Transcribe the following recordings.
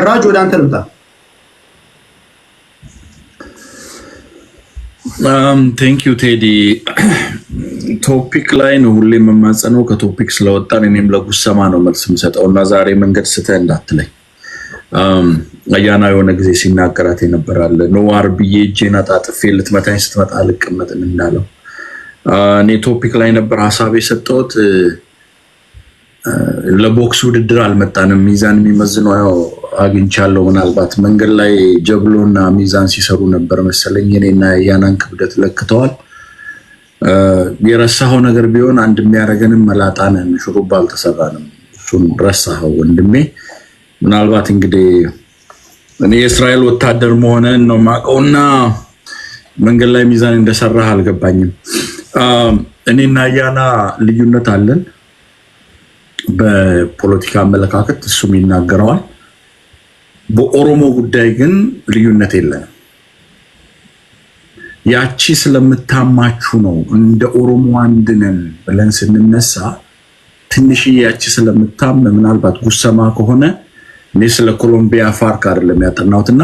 ራጅ ወደ አንተ ልምጣ። ቴንክ ዩ ቴዲ። ቶፒክ ላይ ነው ሁሌ የምማጸነው። ከቶፒክ ስለወጣን እኔም ለጉሰማ ነው መልስ የምሰጠው እና ዛሬ መንገድ ስተህ እንዳትለኝ። አያና የሆነ ጊዜ ሲናገራት የነበራለ ኖዋር ብዬ እጄን አጣጥፌ ልትመታኝ ስትመጣ አልቀመጥም እንዳለው እኔ ቶፒክ ላይ ነበር ሀሳብ የሰጠሁት። ለቦክስ ውድድር አልመጣንም። ሚዛን የሚመዝነው ያው አግኝቻለሁ። ምናልባት መንገድ ላይ ጀብሎና ሚዛን ሲሰሩ ነበር መሰለኝ። እኔና ያናን ክብደት ለክተዋል። የረሳኸው ነገር ቢሆን አንድ የሚያደርገንም መላጣነን ሹሩባ አልተሰራንም። እሱን ረሳኸው ወንድሜ። ምናልባት እንግዲህ እኔ የእስራኤል ወታደር መሆንን ነው ማቀውና መንገድ ላይ ሚዛን እንደሰራህ አልገባኝም። እኔና ያና ልዩነት አለን በፖለቲካ አመለካከት፣ እሱም ይናገረዋል። በኦሮሞ ጉዳይ ግን ልዩነት የለንም። ያቺ ስለምታማችሁ ነው እንደ ኦሮሞ አንድ ነን ብለን ስንነሳ ትንሽ ያቺ ስለምታም ምናልባት ጉሰማ ከሆነ እኔ ስለ ኮሎምቢያ ፋርክ አይደለም ያጠናሁትና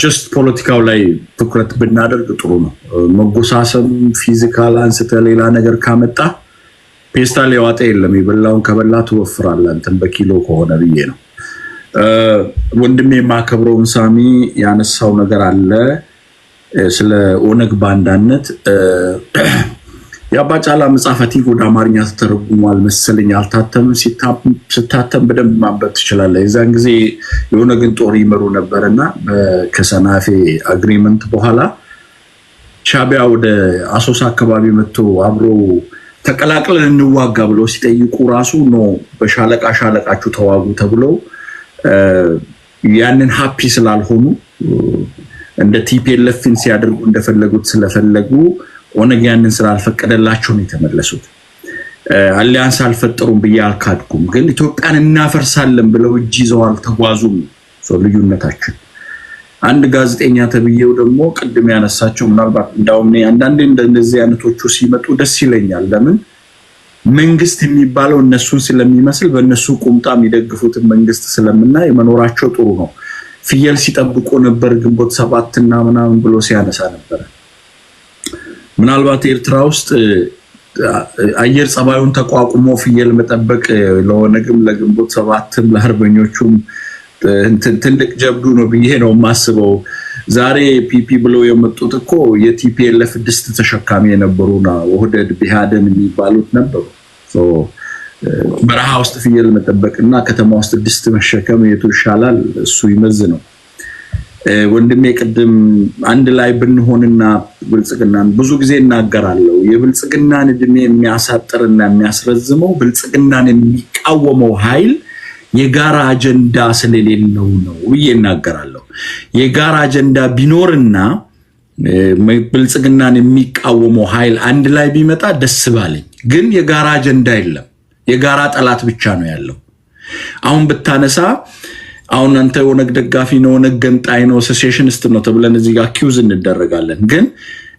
ጀስት ፖለቲካው ላይ ትኩረት ብናደርግ ጥሩ ነው። መጎሳሰም ፊዚካል አንስተ ሌላ ነገር ካመጣ ፔስታል ያዋጣ የለም። ይበላውን ከበላ ትወፍራለህ እንትን በኪሎ ከሆነ ብዬ ነው። ወንድሜ ማከብረውን ሳሚ ያነሳው ነገር አለ ስለ ኦነግ ባንዳነት። ያባጫላ መጻፈቲ ወደ አማርኛ ተተረጉሟል መሰለኝ፣ አልታተም። ሲታተም በደንብ ማንበብ ትችላለህ። የዛን ጊዜ የኦነግን ጦር ይመሩ ነበርና ከሰናፌ አግሪመንት በኋላ ሻቢያ ወደ አሶሳ አካባቢ መጥቶ አብሮ ተቀላቅለን እንዋጋ ብሎ ሲጠይቁ ራሱ ነው በሻለቃ ሻለቃችሁ ተዋጉ ተብለው ያንን ሃፒ ስላልሆኑ እንደ ቲፒኤልኤፍን ሲያደርጉ እንደፈለጉት ስለፈለጉ ኦነግ ያንን ስላልፈቀደላቸው ነው የተመለሱት። አሊያንስ አልፈጠሩም ብዬ አልካድኩም፣ ግን ኢትዮጵያን እናፈርሳለን ብለው እጅ ይዘው አልተጓዙም። ልዩነታችን አንድ ጋዜጠኛ ተብዬው ደግሞ ቅድም ያነሳቸው ምናልባት እንዳውም አንዳንዴ እንደዚህ አይነቶቹ ሲመጡ ደስ ይለኛል። ለምን መንግስት የሚባለው እነሱን ስለሚመስል በእነሱ ቁምጣ የሚደግፉትን መንግስት ስለምናይ መኖራቸው ጥሩ ነው። ፍየል ሲጠብቁ ነበር ግንቦት 7 እና ምናምን ብሎ ሲያነሳ ነበር። ምናልባት ኤርትራ ውስጥ አየር ጸባዩን ተቋቁሞ ፍየል መጠበቅ ለኦነግም ለግንቦት 7ም ለአርበኞቹም ትልቅ ጀብዱ ነው ብዬ ነው የማስበው። ዛሬ ፒፒ ብለው የመጡት እኮ የቲፒኤልኤፍ ድስት ተሸካሚ የነበሩና ወህደድ ቢሃደን የሚባሉት ነበሩ። በረሃ ውስጥ ፍየል መጠበቅና ከተማ ውስጥ ድስት መሸከም የቱ ይሻላል? እሱ ይመዝነው። ወንድሜ ቅድም አንድ ላይ ብንሆንና ብልጽግናን ብዙ ጊዜ እናገራለሁ። የብልጽግናን እድሜ የሚያሳጥርና የሚያስረዝመው ብልጽግናን የሚቃወመው ኃይል የጋራ አጀንዳ ስለሌለው ነው ብዬ እናገራለሁ። የጋራ አጀንዳ ቢኖርና ብልጽግናን የሚቃወመው ኃይል አንድ ላይ ቢመጣ ደስ ባለኝ። ግን የጋራ አጀንዳ የለም። የጋራ ጠላት ብቻ ነው ያለው። አሁን ብታነሳ አሁን አንተ ኦነግ ደጋፊ ነው፣ ኦነግ ገንጣይ ነው፣ ሴሴሽኒስት ነው ተብለን እዚህ ጋር አኪውዝ እንደረጋለን። ግን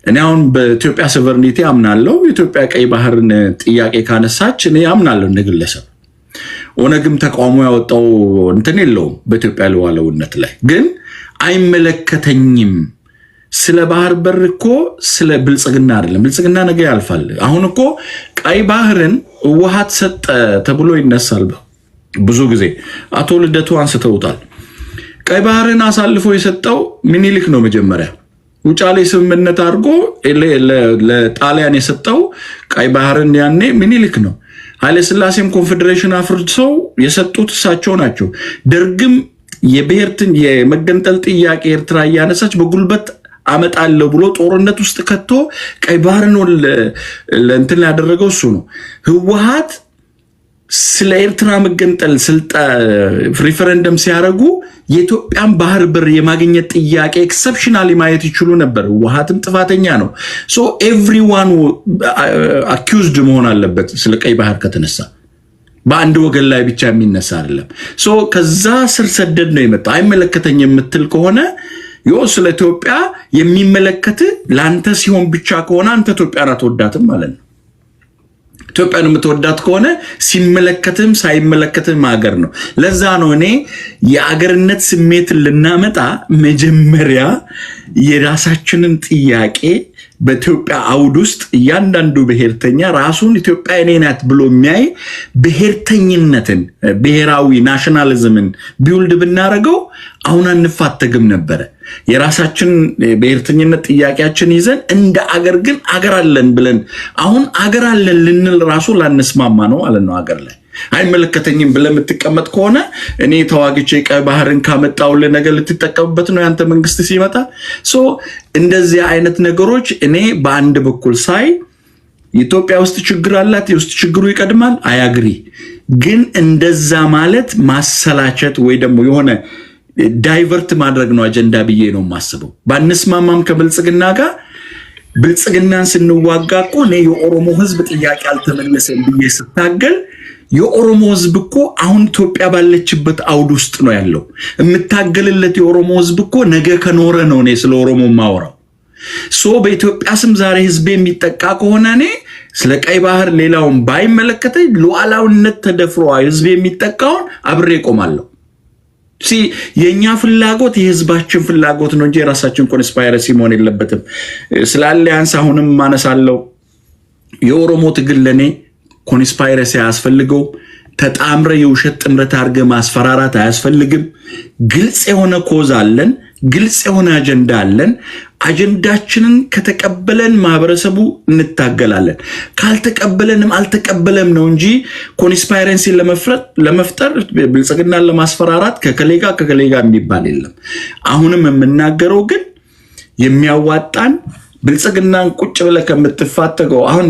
እኔ አሁን በኢትዮጵያ ሶቨርኒቲ አምናለሁ። የኢትዮጵያ ቀይ ባህርን ጥያቄ ካነሳች እኔ አምናለሁ እንደግለሰብ። ኦነግም ተቃውሞ ያወጣው እንትን የለውም በኢትዮጵያ ሉዓላዊነት ላይ። ግን አይመለከተኝም። ስለ ባህር በር እኮ ስለ ብልጽግና አይደለም። ብልጽግና ነገ ያልፋል። አሁን እኮ ቀይ ባህርን ውሃት ሰጠ ተብሎ ይነሳል። ብዙ ጊዜ አቶ ልደቱ አንስተውታል። ቀይ ባህርን አሳልፎ የሰጠው ምኒልክ ነው። መጀመሪያ ውጫሌ ስምምነት አድርጎ ለጣሊያን የሰጠው ቀይ ባህርን ያኔ ምኒልክ ነው። ኃይለ ሥላሴም ኮንፌዴሬሽን አፍርሰው የሰጡት እሳቸው ናቸው። ደርግም የብሔርትን የመገንጠል ጥያቄ ኤርትራ እያነሳች በጉልበት አመጣለሁ ብሎ ጦርነት ውስጥ ከቶ ቀይ ባህርን ለእንትን ያደረገው እሱ ነው። ህወሓት ስለ ኤርትራ መገንጠል ሪፈረንደም ሲያደርጉ የኢትዮጵያን ባህር በር የማግኘት ጥያቄ ኤክሰፕሽናሊ ማየት ይችሉ ነበር። ህወሓትም ጥፋተኛ ነው። ሶ ኤቭሪዋን አኪውዝድ መሆን አለበት። ስለ ቀይ ባህር ከተነሳ በአንድ ወገን ላይ ብቻ የሚነሳ አይደለም። ሶ ከዛ ስር ሰደድ ነው የመጣው። አይመለከተኝ የምትል ከሆነ ስለ ኢትዮጵያ የሚመለከት ለአንተ ሲሆን ብቻ ከሆነ አንተ ኢትዮጵያን አትወዳትም ማለት ነው። ኢትዮጵያን የምትወዳት ከሆነ ሲመለከትም ሳይመለከትም ሀገር ነው። ለዛ ነው እኔ የአገርነት ስሜትን ልናመጣ መጀመሪያ የራሳችንን ጥያቄ በኢትዮጵያ አውድ ውስጥ እያንዳንዱ ብሔርተኛ ራሱን ኢትዮጵያ የኔ ናት ብሎ የሚያይ ብሔርተኝነትን ብሔራዊ ናሽናሊዝምን ቢውልድ ብናረገው አሁን አንፋተግም ነበረ። የራሳችን ብሔርተኝነት ጥያቄያችን ይዘን እንደ አገር ግን አገር አለን ብለን አሁን አገር አለን ልንል ራሱ ላንስማማ ነው ማለት ነው። አገር ላይ አይመለከተኝም ብለህ የምትቀመጥ ከሆነ እኔ ተዋግቼ ቀይ ባህርን ካመጣውልህ ነገር ልትጠቀምበት ነው ያንተ መንግስት ሲመጣ። እንደዚህ አይነት ነገሮች እኔ በአንድ በኩል ሳይ ኢትዮጵያ ውስጥ ችግር አላት፣ የውስጥ ችግሩ ይቀድማል። አያግሪ ግን እንደዛ ማለት ማሰላቸት ወይ ደግሞ የሆነ ዳይቨርት ማድረግ ነው አጀንዳ ብዬ ነው የማስበው። ባንስማማም ከብልጽግና ጋር ብልጽግናን ስንዋጋ እኮ እኔ የኦሮሞ ህዝብ ጥያቄ አልተመለሰም ብዬ ስታገል የኦሮሞ ህዝብ እኮ አሁን ኢትዮጵያ ባለችበት አውድ ውስጥ ነው ያለው። የምታገልለት የኦሮሞ ህዝብ እኮ ነገ ከኖረ ነው እኔ ስለ ኦሮሞ ማወራው። በኢትዮጵያ ስም ዛሬ ህዝብ የሚጠቃ ከሆነ እኔ ስለ ቀይ ባህር ሌላውን ባይመለከተኝ ሉዓላዊነት ተደፍሯል ህዝብ የሚጠቃውን አብሬ ቆማለሁ። የኛ ፍላጎት የህዝባችን ፍላጎት ነው እንጂ የራሳችን ኮንስፓይረሲ መሆን የለበትም። ስለ አሊያንስ አሁንም ማነሳለው የኦሮሞ ትግል ለኔ ኮንስፓይረሲ አያስፈልገው። ተጣምረ የውሸት ጥምረት አድርገ ማስፈራራት አያስፈልግም። ግልጽ የሆነ ኮዝ አለን፣ ግልጽ የሆነ አጀንዳ አለን። አጀንዳችንን ከተቀበለን ማህበረሰቡ እንታገላለን፣ ካልተቀበለንም አልተቀበለም ነው እንጂ ኮንስፓይረሲ ለመፍጠር ብልጽግናን ለማስፈራራት ከከሌጋ የሚባል የለም። አሁንም የምናገረው ግን የሚያዋጣን ብልጽግናን ቁጭ ብለህ ከምትፋተገው አሁን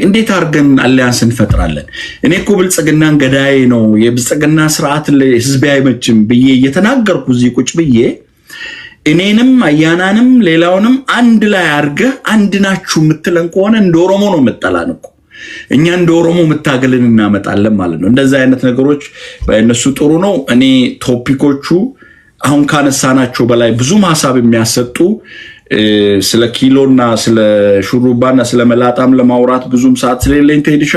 እንዴት አድርገን አሊያንስ እንፈጥራለን? እኔ እኮ ብልጽግናን ገዳይ ነው የብልጽግና ስርዓት ለህዝብ አይመችም ብዬ እየተናገርኩ እዚህ ቁጭ ብዬ እኔንም አያናንም ሌላውንም አንድ ላይ አድርገህ አንድ ናችሁ የምትለን ከሆነ እንደ ኦሮሞ ነው የምጠላን እኮ። እኛ እንደ ኦሮሞ መታገልን እናመጣለን ማለት ነው። እንደዚህ አይነት ነገሮች በእነሱ ጥሩ ነው። እኔ ቶፒኮቹ አሁን ካነሳናቸው በላይ ብዙ ሐሳብ የሚያሰጡ ስለ ኪሎና ስለ ሹሩባና ስለ መላጣም ለማውራት ብዙም ሰዓት ስለሌለኝ ተይድሻ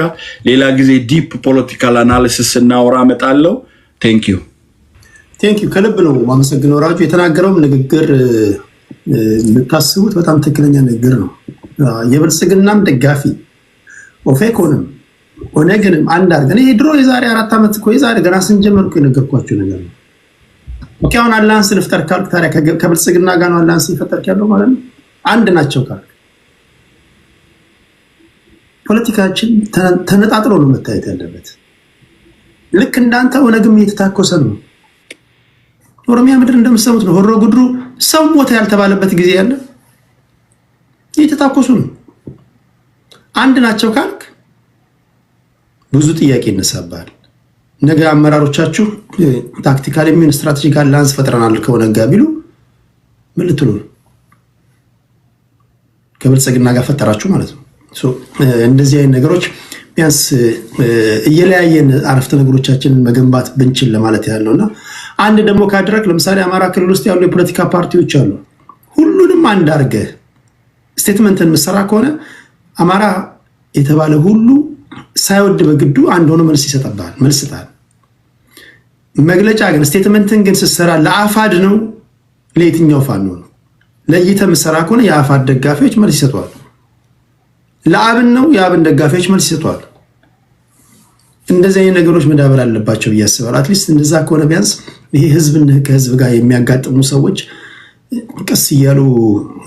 ሌላ ጊዜ ዲፕ ፖለቲካል አናሊሲስ እናወራ እመጣለሁ። ቴንክ ዩ ከልብ ነው ማመሰግነው። ራጁ የተናገረው ንግግር ልታስቡት በጣም ትክክለኛ ንግግር ነው። የብልጽግናም ደጋፊ ኦፌኮንም ኦነግንም አንድ አድርገን ይሄ ድሮ የዛሬ 4 ዓመት እኮ የዛሬ ገና ስንጀምር እኮ የነገርኳቸው ነገር ነው። ኦኬ አሁን አላንስ ልፍጠር ካልክ ታዲያ ከብልጽግና ጋር ነው አላንስ ይፈጠርክ ያለው ማለት ነው። አንድ ናቸው ካልክ ፖለቲካችን ተነጣጥሎ ነው መታየት ያለበት። ልክ እንዳንተ ኦነግም እየተታኮሰ ነው። ኦሮሚያ ምድር እንደምትሰሙት ነው። ሆሮ ጉድሩ ሰው ሞተ ያልተባለበት ጊዜ ያለ እየተታኮሱ ነው። አንድ ናቸው ካልክ ብዙ ጥያቄ ይነሳባል። ነገ አመራሮቻችሁ ታክቲካል የሚሆን ስትራቴጂካል ላንስ ፈጥረናል ከሆነ ጋር ቢሉ ምን ልትሉ ነው? ከብልጽግና ጋር ፈጠራችሁ ማለት ነው። እንደዚህ አይነት ነገሮች ቢያንስ እየለያየን አረፍተ ነገሮቻችንን መገንባት ብንችል ለማለት ያህል ነውና አንድ ደግሞ ካድረክ ለምሳሌ አማራ ክልል ውስጥ ያሉ የፖለቲካ ፓርቲዎች አሉ። ሁሉንም አንድ አድርገህ ስቴትመንትን መስራ ከሆነ አማራ የተባለ ሁሉ ሳይወድ በግዱ አንድ ሆኖ መልስ ይሰጣል። መግለጫ ግን ስቴትመንትን ግን ስትሰራ ለአፋድ ነው ለየትኛው ፋኖ ነው ለይተህ መስራ ከሆነ የአፋድ ደጋፊዎች መልስ ይሰጣሉ። ለአብን ነው የአብን ደጋፊዎች መልስ ይሰጣሉ። እንደዚህ አይነት ነገሮች መዳበር አለባቸው ያስባል። አትሊስት እንደዛ ከሆነ ቢያንስ ይሄ ህዝብን ከህዝብ ጋር የሚያጋጥሙ ሰዎች ቀስ እያሉ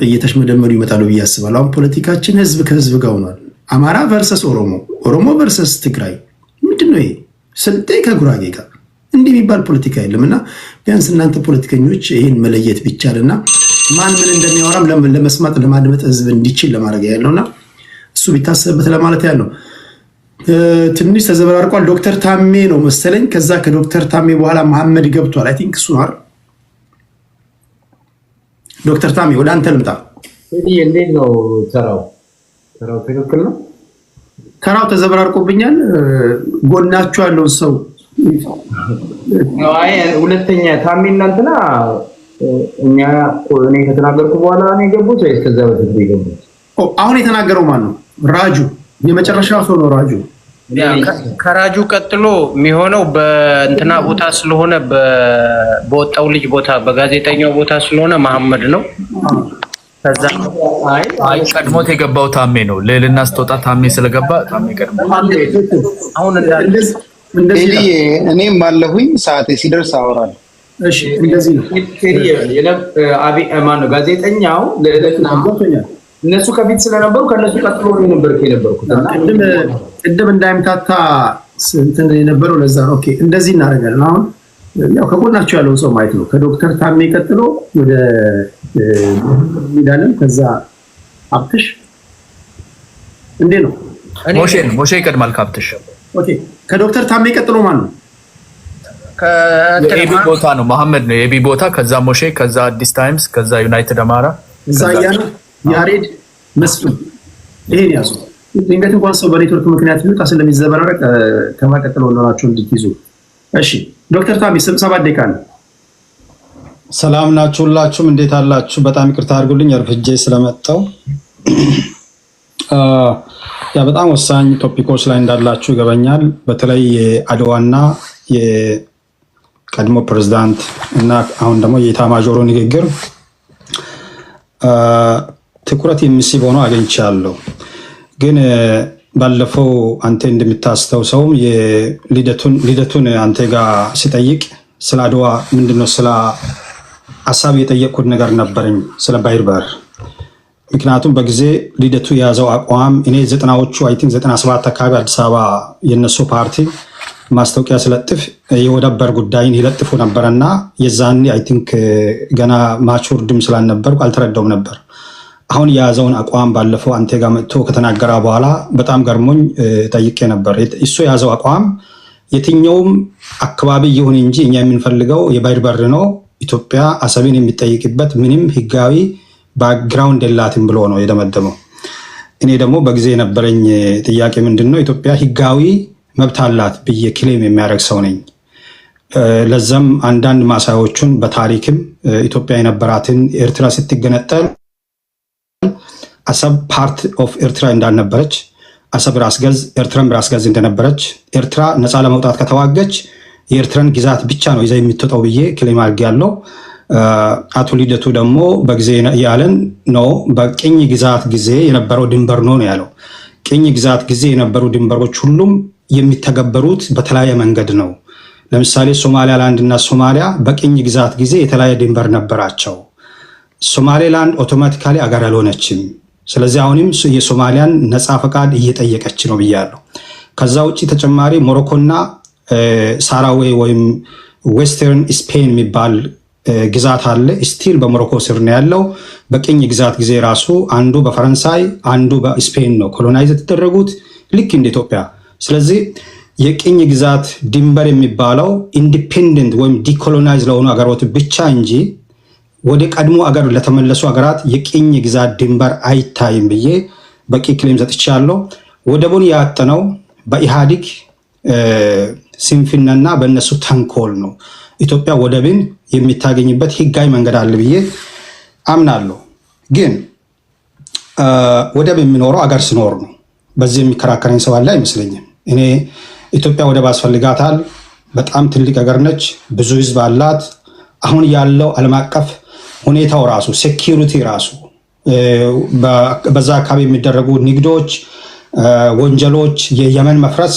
እየተሽመደመዱ ይመጣሉ ያስባል። አሁን ፖለቲካችን ህዝብ ከህዝብ ጋር ሆኗል። አማራ ቨርሰስ ኦሮሞ፣ ኦሮሞ ቨርሰስ ትግራይ ምንድነው ይሄ? ስልጤ ከጉራጌ ጋር እንዲህ የሚባል ፖለቲካ የለምና ቢያንስ እናንተ ፖለቲከኞች ይሄን መለየት ቢቻልና ማን ምን እንደሚያወራም ለመስማት ለማድመጥ ህዝብ እንዲችል ለማድረግ ያለውና እሱ ቢታሰብበት ለማለት ያለው ትንሽ ተዘበራርቋል። ዶክተር ታሜ ነው መሰለኝ። ከዛ ከዶክተር ታሜ በኋላ መሐመድ ገብቷል። አይ ቲንክ እሱ ነው። ዶክተር ታሜ ወደ አንተ ልምጣ። እንዴት ነው ተራው ትክክል ነው? ተራው ተዘበራርቆብኛል። ጎናችሁ ያለው ሰው አይ ሁለተኛ ታሜ እናንተና እኔ ከተናገርኩ በኋላ ነው የገቡት ወይስ ከዛ በፊት የገቡት? አሁን የተናገረው ማን ነው? ራጁ የመጨረሻው ሰው ነው ራጁ። ከራጁ ቀጥሎ የሚሆነው በእንትና ቦታ ስለሆነ በወጣው ልጅ ቦታ በጋዜጠኛው ቦታ ስለሆነ መሐመድ ነው። ከዛ አይ ቀድሞት የገባው ታሜ ነው። ልዕልና ስትወጣ ታሜ ስለገባ ታሜ ቀድሞ አሁን እንደዚህ እኔም ባለሁኝ ሰዓት ሲደርስ አወራለሁ። እሺ እንደዚህ ነው። ማነው ጋዜጠኛው ልዕልና እነሱ ከፊት ስለነበሩ ከነሱ ቀጥሎ የነበርኩት ቅድም እንዳይምታታ እንትን የነበረው ለዛ ነው። ኦኬ እንደዚህ እናደርጋለን። አሁን ያው ከጎናቸው ያለውን ሰው ማየት ነው። ከዶክተር ታሜ ቀጥሎ ወደ ሚዳለም ከዛ አብትሽ እንዴ ነው ሞሼ ይቀድማል ካብትሽ። ኦኬ ከዶክተር ታሜ ቀጥሎ ማን ነው? የኤቢ ቦታ ነው መሐመድ ነው የኤቢ ቦታ። ከዛ ሞሼ፣ ከዛ አዲስ ታይምስ፣ ከዛ ዩናይትድ አማራ፣ እዛ ያሬድ መስፍን። ይሄን ያዙ። ድንገት እንኳን ሰው በኔትወርክ ምክንያት ቢወጣ ስለሚዘበራረቅ ከማቀጥለው እንደሆናቸው እንድትይዙ። እሺ ዶክተር ታሜ 7 ደቂቃ ነው። ሰላም ናችሁ? ሁላችሁም እንዴት አላችሁ? በጣም ይቅርታ አድርጉልኝ አርፍጄ ስለመጣው። ያ በጣም ወሳኝ ቶፒኮች ላይ እንዳላችሁ ይገባኛል። በተለይ የአድዋና የቀድሞ ፕሬዝዳንት እና አሁን ደግሞ የኢታማዦሩ ንግግር ትኩረት የሚስብ ሆኖ አግኝቻለሁ። ግን ባለፈው አንተ እንደምታስታውሰውም ልደቱን አንተ ጋር ሲጠይቅ ስለ አድዋ ምንድነው ስለ ሀሳብ የጠየቅኩት ነገር ነበረኝ ስለ ባህር በር። ምክንያቱም በጊዜ ልደቱ የያዘው አቋም እኔ 90ዎቹ አይ ቲንክ 97 አካባቢ አዲስ አበባ የነሱ ፓርቲ ማስታወቂያ ስለጥፍ የወደብ በር ጉዳይን ይለጥፉ ነበረና የዛኔ አይ ቲንክ ገና ማቹርድም ስላልነበርኩ አልተረዳውም ነበር። አሁን የያዘውን አቋም ባለፈው አንተ ጋር መጥቶ ከተናገረ በኋላ በጣም ገርሞኝ ጠይቄ ነበር። እሱ የያዘው አቋም የትኛውም አካባቢ ይሁን እንጂ እኛ የምንፈልገው የባህር በር ነው፣ ኢትዮጵያ አሰብን የሚጠይቅበት ምንም ህጋዊ ባክግራውንድ የላትም ብሎ ነው የደመደመው። እኔ ደግሞ በጊዜ የነበረኝ ጥያቄ ምንድነው ኢትዮጵያ ህጋዊ መብት አላት ብዬ ክሌም የሚያደርግ ሰው ነኝ። ለዛም አንዳንድ ማሳያዎቹን በታሪክም ኢትዮጵያ የነበራትን ኤርትራ ስትገነጠል አሰብ ፓርት ኦፍ ኤርትራ እንዳልነበረች፣ አሰብ ራስ ገዝ ኤርትራም ራስ ገዝ እንደነበረች፣ ኤርትራ ነፃ ለመውጣት ከተዋገች የኤርትራን ግዛት ብቻ ነው ይዛ የምትወጣው ብዬ ክሌም አድርጌያለሁ። አቶ ልደቱ ደግሞ በጊዜ ያለን ነው በቅኝ ግዛት ጊዜ የነበረው ድንበር ነው ያለው። ቅኝ ግዛት ጊዜ የነበሩ ድንበሮች ሁሉም የሚተገበሩት በተለያየ መንገድ ነው። ለምሳሌ ሶማሊያላንድ እና ሶማሊያ በቅኝ ግዛት ጊዜ የተለያየ ድንበር ነበራቸው። ሶማሌላንድ ኦቶማቲካሊ አገር አልሆነችም። ስለዚህ አሁንም የሶማሊያን ነፃ ፈቃድ እየጠየቀች ነው ብያለሁ። ከዛ ውጭ ተጨማሪ ሞሮኮና ሳራዌ ወይም ዌስተርን ስፔን የሚባል ግዛት አለ። ስቲል በሞሮኮ ስር ነው ያለው። በቅኝ ግዛት ጊዜ ራሱ አንዱ በፈረንሳይ አንዱ በስፔን ነው ኮሎናይዝ የተደረጉት ልክ እንደ ኢትዮጵያ። ስለዚህ የቅኝ ግዛት ድንበር የሚባለው ኢንዲፔንደንት ወይም ዲኮሎናይዝ ለሆኑ ሀገሮች ብቻ እንጂ ወደ ቀድሞ አገር ለተመለሱ ሀገራት የቅኝ ግዛት ድንበር አይታይም ብዬ በቂ ክሌም ሰጥቻለሁ። ወደቡን ያጠነው በኢህአዲግ ስንፍናና በእነሱ ተንኮል ነው። ኢትዮጵያ ወደብን የሚታገኝበት ህጋዊ መንገድ አለ ብዬ አምናለሁ። ግን ወደብ የሚኖረው አገር ሲኖር ነው። በዚህ የሚከራከረኝ ሰው አለ አይመስለኝም። እኔ ኢትዮጵያ ወደብ አስፈልጋታል። በጣም ትልቅ ሀገር ነች፣ ብዙ ህዝብ አላት። አሁን ያለው ዓለም አቀፍ ሁኔታው ራሱ ሴኪሪቲ ራሱ በዛ አካባቢ የሚደረጉ ንግዶች፣ ወንጀሎች፣ የየመን መፍረስ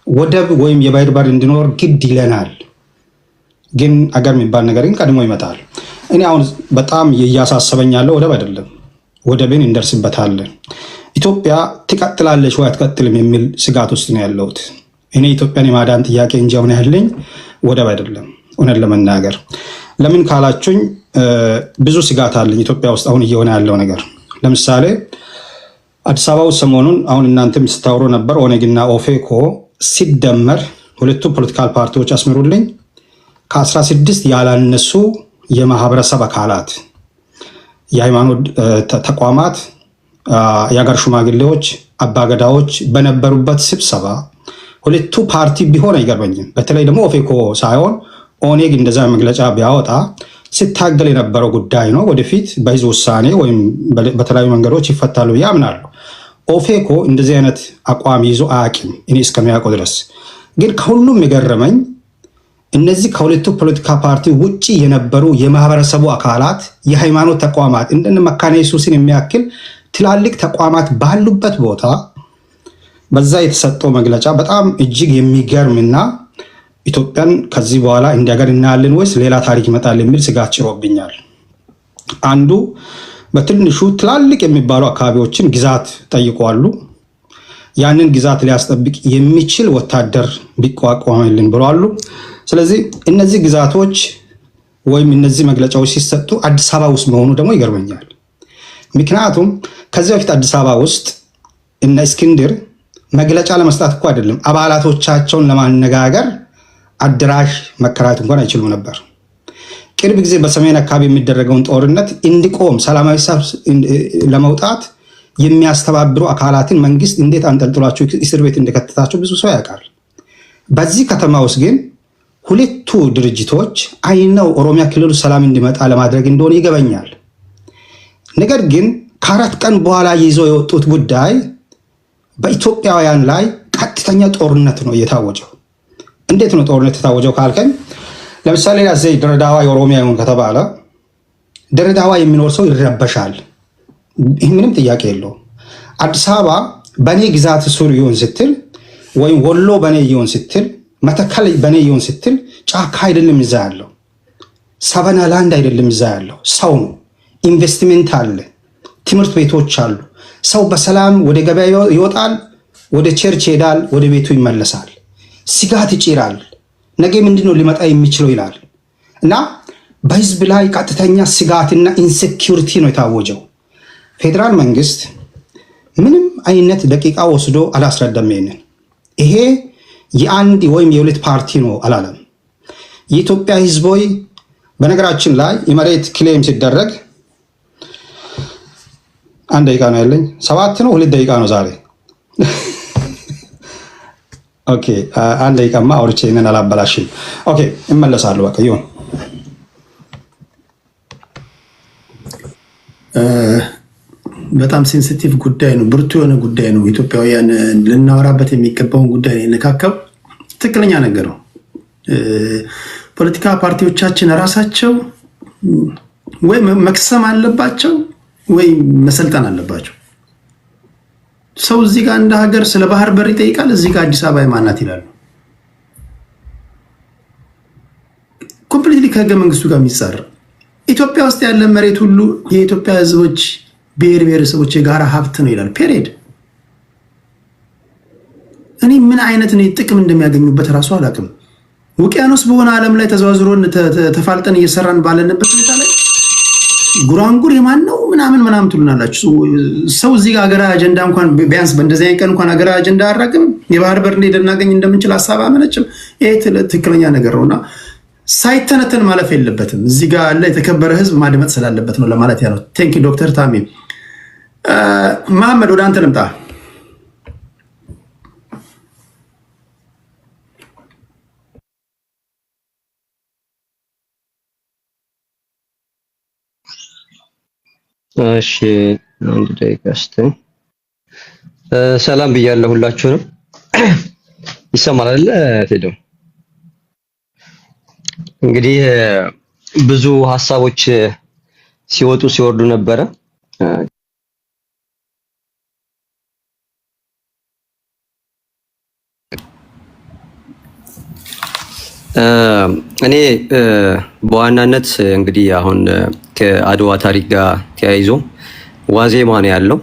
ወደብ ወይም የባህር በር እንዲኖር ግድ ይለናል። ግን አገር የሚባል ነገር ግን ቀድሞ ይመጣል። እኔ አሁን በጣም እያሳሰበኝ ያለው ወደብ አይደለም፣ ወደብን እንደርስበታለን። ኢትዮጵያ ትቀጥላለች ወይ አትቀጥልም የሚል ስጋት ውስጥ ነው ያለሁት። እኔ ኢትዮጵያን የማዳን ጥያቄ እንጂ አሁን ያለኝ ወደብ አይደለም። እውነት ለመናገር ለምን ካላችሁኝ ብዙ ስጋት አለኝ ኢትዮጵያ ውስጥ አሁን እየሆነ ያለው ነገር። ለምሳሌ አዲስ አበባ ውስጥ ሰሞኑን አሁን እናንተም ስታወሩ ነበር፣ ኦነግና ኦፌኮ ሲደመር ሁለቱ ፖለቲካል ፓርቲዎች አስምሩልኝ ከ16 ያላነሱ የማህበረሰብ አካላት፣ የሃይማኖት ተቋማት፣ የሀገር ሽማግሌዎች፣ አባገዳዎች በነበሩበት ስብሰባ ሁለቱ ፓርቲ ቢሆን አይገርመኝም። በተለይ ደግሞ ኦፌኮ ሳይሆን ኦኔግ እንደዛ መግለጫ ቢያወጣ ሲታገል የነበረው ጉዳይ ነው። ወደፊት በህዝብ ውሳኔ ወይም በተለያዩ መንገዶች ይፈታሉ ብዬ አምናለሁ። ኦፌኮ እንደዚህ አይነት አቋም ይዞ አያውቅም እኔ እስከሚያውቀው ድረስ። ግን ከሁሉም የገረመኝ እነዚህ ከሁለቱ ፖለቲካ ፓርቲ ውጪ የነበሩ የማህበረሰቡ አካላት፣ የሃይማኖት ተቋማት እንደ መካነ ኢየሱስን የሚያክል ትላልቅ ተቋማት ባሉበት ቦታ በዛ የተሰጠው መግለጫ በጣም እጅግ የሚገርምና ኢትዮጵያን ከዚህ በኋላ እንዲያገር እናያለን ወይስ ሌላ ታሪክ ይመጣል የሚል ስጋት ጭሮብኛል። አንዱ በትንሹ ትላልቅ የሚባሉ አካባቢዎችን ግዛት ጠይቀዋሉ። ያንን ግዛት ሊያስጠብቅ የሚችል ወታደር ቢቋቋምልን ብለዋሉ። ስለዚህ እነዚህ ግዛቶች ወይም እነዚህ መግለጫዎች ሲሰጡ አዲስ አበባ ውስጥ መሆኑ ደግሞ ይገርመኛል። ምክንያቱም ከዚህ በፊት አዲስ አበባ ውስጥ እነ እስክንድር መግለጫ ለመስጠት እኮ አይደለም አባላቶቻቸውን ለማነጋገር አድራሽ መከራየት እንኳን አይችሉም ነበር። ቅርብ ጊዜ በሰሜን አካባቢ የሚደረገውን ጦርነት እንዲቆም ሰላማዊ ሰልፍ ለመውጣት የሚያስተባብሩ አካላትን መንግስት እንዴት አንጠልጥሏቸው እስር ቤት እንደከተታቸው ብዙ ሰው ያውቃል። በዚህ ከተማ ውስጥ ግን ሁለቱ ድርጅቶች አይነው ኦሮሚያ ክልሉ ሰላም እንዲመጣ ለማድረግ እንደሆነ ይገባኛል። ነገር ግን ከ4 ቀን በኋላ ይዘው የወጡት ጉዳይ በኢትዮጵያውያን ላይ ቀጥተኛ ጦርነት ነው የታወጀው። እንዴት ነው ጦርነት የታወጀው ካልከኝ፣ ለምሳሌ ያዘይ ድሬዳዋ የኦሮሚያ ይሁን ከተባለ ድሬዳዋ የሚኖር ሰው ይረበሻል። ይህ ምንም ጥያቄ የለውም። አዲስ አበባ በኔ ግዛት ስር ይሁን ስትል ወይም ወሎ በኔ ይሁን ስትል መተከል በኔ ይሁን ስትል ጫካ አይደለም ይዛ ያለው፣ ሰበና ላንድ አይደለም ይዛ ያለው፣ ሰው ነው። ኢንቨስትመንት አለ፣ ትምህርት ቤቶች አሉ። ሰው በሰላም ወደ ገበያ ይወጣል፣ ወደ ቸርች ይሄዳል፣ ወደ ቤቱ ይመለሳል። ስጋት ይጭራል። ነገ ምንድነው ሊመጣ የሚችለው ይላል እና በህዝብ ላይ ቀጥተኛ ስጋትና ኢንሴኪዩሪቲ ነው የታወጀው። ፌዴራል መንግስት ምንም አይነት ደቂቃ ወስዶ አላስረዳም። ይሄ የአንድ ወይም የሁለት ፓርቲ ነው አላለም። የኢትዮጵያ ህዝብ ሆይ፣ በነገራችን ላይ የመሬት ክሌም ሲደረግ 1 ደቂቃ ነው ያለኝ፣ 7 ነው 2 ደቂቃ ነው ዛሬ። ኦኬ 1 ደቂቃማ አውርቼ እኔን አላበላሽም። ኦኬ እመለሳለሁ። በቃ ይሁን። በጣም ሴንሲቲቭ ጉዳይ ነው፣ ብርቱ የሆነ ጉዳይ ነው። ኢትዮጵያውያን ልናወራበት የሚገባውን ጉዳይ ነካከው። ትክክለኛ ነገር ነው። ፖለቲካ ፓርቲዎቻችን ራሳቸው ወይ መክሰም አለባቸው ወይ መሰልጠን አለባቸው። ሰው እዚህ ጋር እንደ ሀገር ስለ ባህር በር ይጠይቃል፣ እዚህ ጋር አዲስ አበባ የማናት ይላሉ። ኮምፕሊትሊ ከህገ መንግስቱ ጋር የሚጻረር ኢትዮጵያ ውስጥ ያለ መሬት ሁሉ የኢትዮጵያ ህዝቦች ብሔር ብሔረሰቦች የጋራ ሀብት ነው ይላል። ፔሪድ። እኔ ምን አይነት ነው ጥቅም እንደሚያገኙበት ራሱ አላውቅም። ውቅያኖስ በሆነ ዓለም ላይ ተዘዋዝሮን ተፋልጠን እየሰራን ባለንበት ሁኔታ ላይ ጉራንጉር የማን ነው ምናምን ትሉናላችሁ። ሰው እዚህ ጋር ሀገራዊ አጀንዳ እንኳን ቢያንስ በእንደዚህ አይነት ቀን እንኳን ሀገራዊ አጀንዳ አያራግም። የባህር በር እንዴት ልናገኝ እንደምንችል ሀሳብ አመነጭም። ይሄ ትክክለኛ ነገር ነውና ሳይተነተን ማለፍ የለበትም። እዚህ ጋር ያለ የተከበረ ህዝብ ማድመጥ ስላለበት ነው ለማለት ያለው። ቴንክ ዩ ዶክተር ታሚ። መሐመድ ወደ አንተ ልምጣ። እሺ 1 ደቂቃ ስተን ሰላም ብያለሁ ሁላችሁንም። ይሰማል አይደል ቴዶ? እንግዲህ ብዙ ሀሳቦች ሲወጡ ሲወርዱ ነበረ። እኔ በዋናነት እንግዲህ አሁን ከአድዋ ታሪክ ጋር ተያይዞ ዋዜማ ነው ያለው።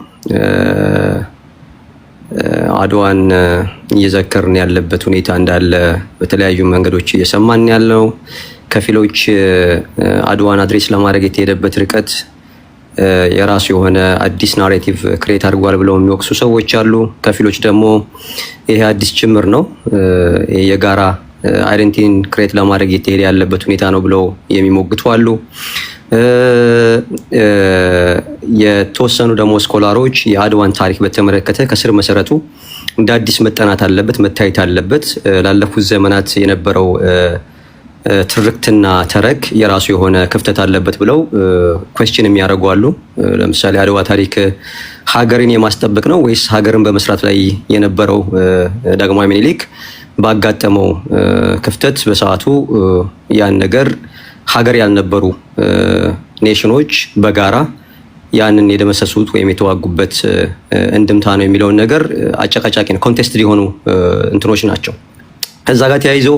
አድዋን እየዘከርን ያለበት ሁኔታ እንዳለ በተለያዩ መንገዶች እየሰማን ያለው። ከፊሎች አድዋን አድሬስ ለማድረግ የተሄደበት ርቀት የራሱ የሆነ አዲስ ናሬቲቭ ክሬት አድርጓል ብለው የሚወቅሱ ሰዎች አሉ። ከፊሎች ደግሞ ይሄ አዲስ ጅምር ነው፣ የጋራ አይደንቲቲን ክሬት ለማድረግ የተሄደ ያለበት ሁኔታ ነው ብለው የሚሞግቱ አሉ። የተወሰኑ ደግሞ ስኮላሮች የአድዋን ታሪክ በተመለከተ ከስር መሰረቱ እንደ አዲስ መጠናት አለበት፣ መታየት አለበት። ላለፉት ዘመናት የነበረው ትርክትና ተረክ የራሱ የሆነ ክፍተት አለበት ብለው ኩዌስችን የሚያደርጉ አሉ። ለምሳሌ አድዋ ታሪክ ሀገርን የማስጠበቅ ነው ወይስ ሀገርን በመስራት ላይ የነበረው ዳግማዊ ምኒልክ ባጋጠመው ክፍተት በሰዓቱ ያን ነገር ሀገር ያልነበሩ ኔሽኖች በጋራ ያንን የደመሰሱት ወይም የተዋጉበት እንድምታ ነው የሚለውን ነገር አጨቃጫቂ ነው፣ ኮንቴስት የሆኑ እንትኖች ናቸው። ከዛ ጋር ተያይዞ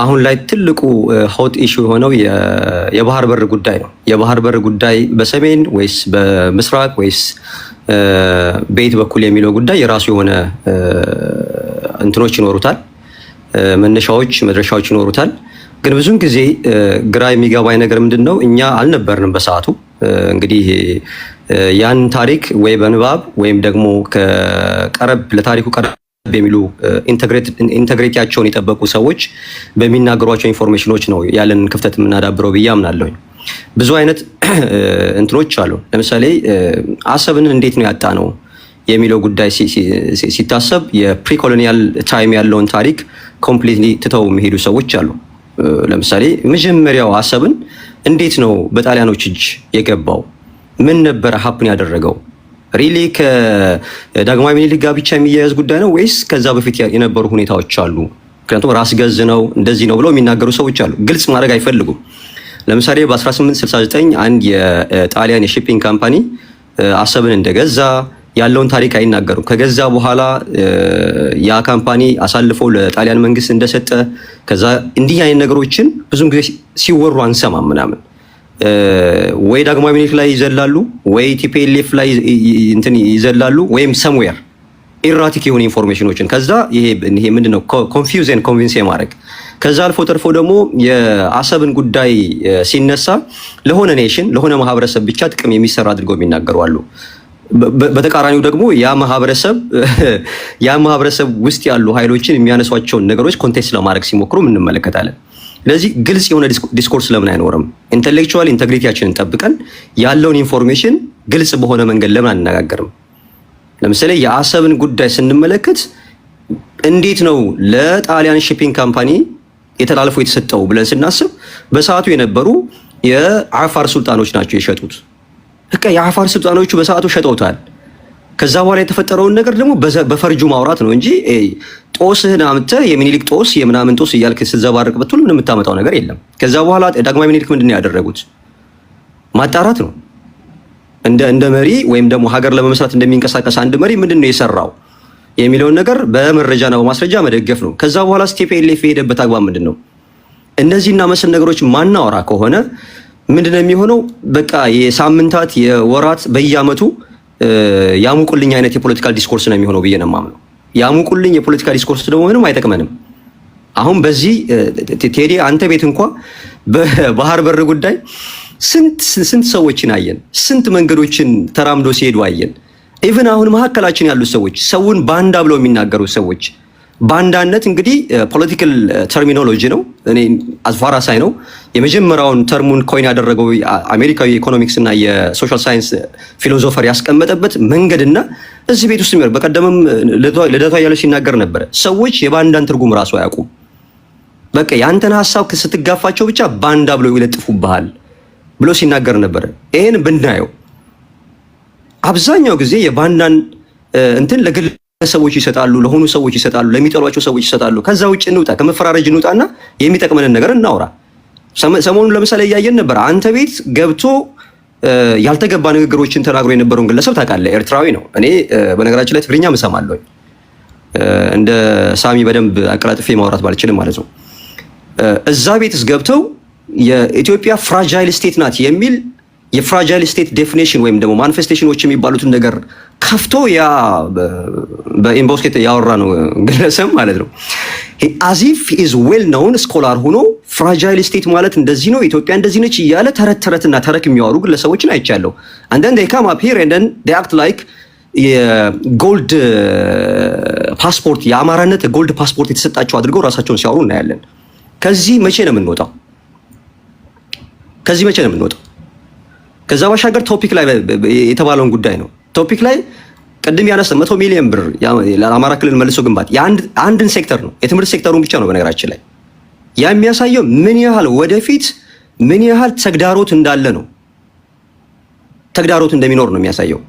አሁን ላይ ትልቁ ሆት ኢሹ የሆነው የባህር በር ጉዳይ ነው። የባህር በር ጉዳይ በሰሜን ወይስ በምስራቅ ወይስ በየት በኩል የሚለው ጉዳይ የራሱ የሆነ እንትኖች ይኖሩታል፣ መነሻዎች መድረሻዎች ይኖሩታል። ግን ብዙውን ጊዜ ግራ የሚገባኝ ነገር ምንድነው፣ እኛ አልነበርንም በሰዓቱ። እንግዲህ ያን ታሪክ ወይ በንባብ ወይም ደግሞ ለታሪኩ ቀረብ የሚሉ ኢንተግሪቲያቸውን የጠበቁ ሰዎች በሚናገሯቸው ኢንፎርሜሽኖች ነው ያለን ክፍተት የምናዳብረው ብዬ አምናለሁ። ብዙ አይነት እንትኖች አሉ። ለምሳሌ አሰብን እንዴት ነው ያጣ ነው የሚለው ጉዳይ ሲታሰብ የፕሪኮሎኒያል ታይም ያለውን ታሪክ ኮምፕሊትሊ ትተው የሚሄዱ ሰዎች አሉ። ለምሳሌ መጀመሪያው አሰብን እንዴት ነው በጣሊያኖች እጅ የገባው? ምን ነበር ሀፕን ያደረገው? ሪሊ ከዳግማዊ ምኒልክ ጋር ብቻ የሚያያዝ ጉዳይ ነው ወይስ ከዛ በፊት የነበሩ ሁኔታዎች አሉ? ምክንያቱም ራስ ገዝ ነው እንደዚህ ነው ብለው የሚናገሩ ሰዎች አሉ። ግልጽ ማድረግ አይፈልጉም። ለምሳሌ በ1869 አንድ የጣሊያን የሺፒንግ ካምፓኒ አሰብን እንደገዛ ያለውን ታሪክ አይናገሩም። ከገዛ በኋላ ያ ካምፓኒ አሳልፎ ለጣሊያን መንግስት እንደሰጠ ከዛ እንዲህ አይነት ነገሮችን ብዙም ጊዜ ሲወሩ አንሰማም ምናምን። ወይ ዳግማዊ ምኒልክ ላይ ይዘላሉ ወይ ቲፒኤልኤፍ ላይ እንትን ይዘላሉ ወይም ሰምዌር ኢራቲክ የሆኑ ኢንፎርሜሽኖችን ከዛ ይሄ ምንድነው ኮንፊውዝ ኤንድ ኮንቪንስ የማድረግ ከዛ አልፎ ተርፎ ደግሞ የአሰብን ጉዳይ ሲነሳ ለሆነ ኔሽን ለሆነ ማህበረሰብ ብቻ ጥቅም የሚሰራ አድርገው የሚናገሩ አሉ። በተቃራኒው ደግሞ ያ ማህበረሰብ ውስጥ ያሉ ኃይሎችን የሚያነሷቸውን ነገሮች ኮንቴክስት ለማድረግ ሲሞክሩ እንመለከታለን። ስለዚህ ግልጽ የሆነ ዲስኮርስ ለምን አይኖርም? ኢንተሌክቹዋል ኢንተግሪቲያችንን ጠብቀን ያለውን ኢንፎርሜሽን ግልጽ በሆነ መንገድ ለምን አንነጋገርም? ለምሳሌ የአሰብን ጉዳይ ስንመለከት እንዴት ነው ለጣሊያን ሺፒንግ ካምፓኒ የተላልፎ የተሰጠው ብለን ስናስብ በሰዓቱ የነበሩ የአፋር ሱልጣኖች ናቸው የሸጡት። በቃ የአፋር ሱልጣኖቹ በሰዓቱ ሸጠውታል። ከዛ በኋላ የተፈጠረውን ነገር ደግሞ በፈርጁ ማውራት ነው እንጂ ጦስህን አምጥተህ የሚኒሊክ ጦስ የምናምን ጦስ እያልክ ስትዘባርቅበት ሁሉ የምታመጣው ነገር የለም። ከዛ በኋላ ዳግማዊ ሚኒሊክ ምንድን ነው ያደረጉት? ማጣራት ነው። እንደ መሪ ወይም ደግሞ ሀገር ለመመስረት እንደሚንቀሳቀስ አንድ መሪ ምንድን ነው የሰራው የሚለውን ነገር በመረጃና በማስረጃ መደገፍ ነው። ከዛ በኋላ ቲፒኤልኤፍ የሄደበት አግባብ ምንድን ነው? እነዚህና መሰል ነገሮች ማናወራ ከሆነ ምንድነው የሚሆነው? በቃ የሳምንታት የወራት በየአመቱ ያሙቁልኝ አይነት የፖለቲካል ዲስኮርስ ነው የሚሆነው ብዬ ነው የማምነው። ያሙቁልኝ የፖለቲካል ዲስኮርስ ደግሞ ምንም አይጠቅመንም። አሁን በዚህ ቴዲ አንተ ቤት እንኳን በባህር በር ጉዳይ ስንት ሰዎችን አየን፣ ስንት መንገዶችን ተራምዶ ሲሄዱ አየን። ኢቭን አሁን መሀከላችን ያሉት ሰዎች ሰውን ባንዳ ብለው የሚናገሩ ሰዎች ባንዳነት እንግዲህ ፖለቲካል ተርሚኖሎጂ ነው። እኔ አዝፋራሳይ ነው የመጀመሪያውን ተርሙን ኮይን ያደረገው አሜሪካዊ ኢኮኖሚክስ እና የሶሻል ሳይንስ ፊሎሶፈር ያስቀመጠበት መንገድና እዚህ ቤት ውስጥ የሚወር በቀደምም ልደቷ እያለ ሲናገር ነበረ። ሰዎች የባንዳን ትርጉም ራሱ አያውቁም። በቃ ያንተን ሀሳብ ስትጋፋቸው ብቻ ባንዳ ብለው ይለጥፉብሃል ብሎ ሲናገር ነበረ። ይሄን ብናየው አብዛኛው ጊዜ የባንዳን እንትን ለግል ሰዎች ይሰጣሉ፣ ለሆኑ ሰዎች ይሰጣሉ፣ ለሚጠሏቸው ሰዎች ይሰጣሉ። ከዛ ውጭ እንውጣ፣ ከመፈራረጅ እንውጣና የሚጠቅመንን ነገር እናውራ። ሰሞኑን ለምሳሌ እያየን ነበር። አንተ ቤት ገብቶ ያልተገባ ንግግሮችን ተናግሮ የነበረውን ግለሰብ ታውቃለህ። ኤርትራዊ ነው። እኔ በነገራችን ላይ ትግርኛ እሰማለሁ። እንደ ሳሚ በደንብ አቀላጥፌ ማውራት ባልችልም ማለት ነው። እዛ ቤትስ ገብተው የኢትዮጵያ ፍራጃይል ስቴት ናት የሚል የፍራጃይል ስቴት ዴፊኒሽን ወይም ደግሞ ማኒፌስቴሽኖች የሚባሉትን ነገር ከፍቶ ያ በኢንቦስኬት ያወራ ነው ግለሰብ ማለት ነው። አዚፍ ኢዝ ዌል ኖውን ስኮላር ሆኖ ፍራጃይል ስቴት ማለት እንደዚህ ነው፣ ኢትዮጵያ እንደዚህ ነች እያለ ተረትና ተረክ የሚያወሩ ግለሰቦችን አይቻለሁ። and then they come up here and then they act like የጎልድ ፓስፖርት የአማራነት ጎልድ ፓስፖርት የተሰጣቸው አድርገው ራሳቸውን ሲያወሩ እናያለን። ከዚህ መቼ ነው የምንወጣው? ከዛ ባሻገር ቶፒክ ላይ የተባለውን ጉዳይ ነው። ቶፒክ ላይ ቅድም ያነሳ 100 ሚሊዮን ብር ለአማራ ክልል መልሶ ግንባታ አንድን ሴክተር ነው፣ የትምህርት ሴክተሩን ብቻ ነው። በነገራችን ላይ ያ የሚያሳየው ምን ያህል ወደፊት ምን ያህል ተግዳሮት እንዳለ ነው። ተግዳሮት እንደሚኖር ነው የሚያሳየው።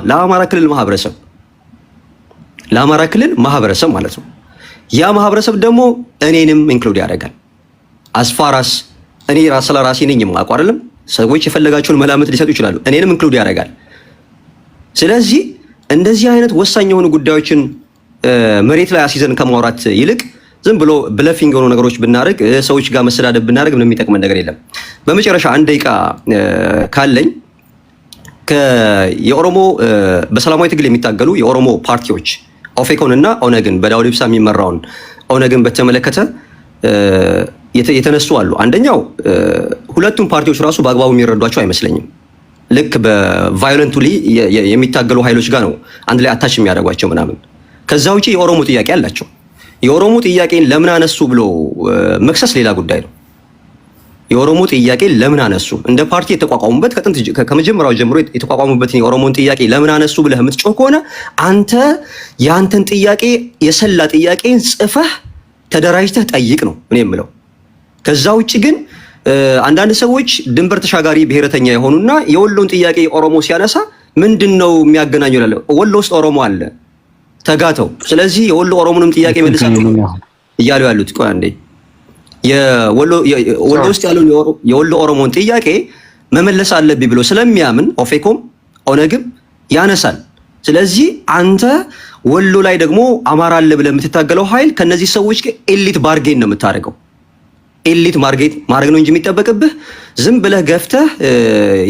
ለአማራ ክልል ማህበረሰብ ማለት ነው። ያ ማህበረሰብ ደግሞ እኔንም ኢንክሉድ ያደርጋል። አስፋራስ እኔ ስለራሴ ነኝ የማውቀው አይደለም። ሰዎች የፈለጋቸውን መላምት ሊሰጡ ይችላሉ። እኔንም ኢንክሉድ ያደርጋል። ስለዚህ እንደዚህ አይነት ወሳኝ የሆኑ ጉዳዮችን መሬት ላይ አስይዘን ከማውራት ይልቅ ዝም ብሎ ብለፊንግ የሆኑ ነገሮች ብናደርግ፣ ሰዎች ጋር መሰዳደብ ብናደርግ ምንም የሚጠቅመን ነገር የለም። በመጨረሻ 1 ደቂቃ ካለኝ የኦሮሞ በሰላማዊ ትግል የሚታገሉ የኦሮሞ ፓርቲዎች ኦፌኮን እና ኦነግን በዳውድ ኢብሳ የሚመራውን ኦነግን በተመለከተ የተነሱ አሉ። አንደኛው ሁለቱም ፓርቲዎች ራሱ በአግባቡ የሚረዷቸው አይመስለኝም። ልክ በቫዮለንቱሊ የሚታገሉ ኃይሎች ጋር ነው አንድ ላይ አታች የሚያደርጓቸው ምናምን። ከዛ ውጪ የኦሮሞ ጥያቄ አላቸው። የኦሮሞ ጥያቄን ለምን አነሱ ብሎ መክሰስ ሌላ ጉዳይ ነው። የኦሮሞ ጥያቄ ለምን አነሱ እንደ ፓርቲ የተቋቋሙበት ከመጀመሪያው ጀምሮ የተቋቋሙበትን የኦሮሞን ጥያቄ ለምን አነሱ ብለህ የምትጮህ ከሆነ አንተ ያንተን ጥያቄ የሰላ ጥያቄን ጽፈህ ተደራጅተህ ጠይቅ ነው እኔ የምለው። ከዛ ውጪ ግን አንዳንድ ሰዎች ድንበር ተሻጋሪ ብሔረተኛ የሆኑና የወሎን ጥያቄ ኦሮሞ ሲያነሳ ምንድነው የሚያገናኘው ይላል። ወሎ ውስጥ ኦሮሞ አለ ተጋተው። ስለዚህ የወሎ ኦሮሞንም ጥያቄ መልሳችሁ እያሉ ያሉት ቆይ አንዴ የወሎ ውስጥ ያለውን የወሎ ኦሮሞን ጥያቄ መመለስ አለብኝ ብሎ ስለሚያምን ኦፌኮም ኦነግም ያነሳል። ስለዚህ አንተ ወሎ ላይ ደግሞ አማራ አለ ብለህ የምትታገለው ኃይል ከነዚህ ሰዎች ጋር ኤሊት ባርጌን ነው የምታደርገው። ኤሊት ማድረግ ነው እንጂ የሚጠበቅብህ ዝም ብለህ ገፍተህ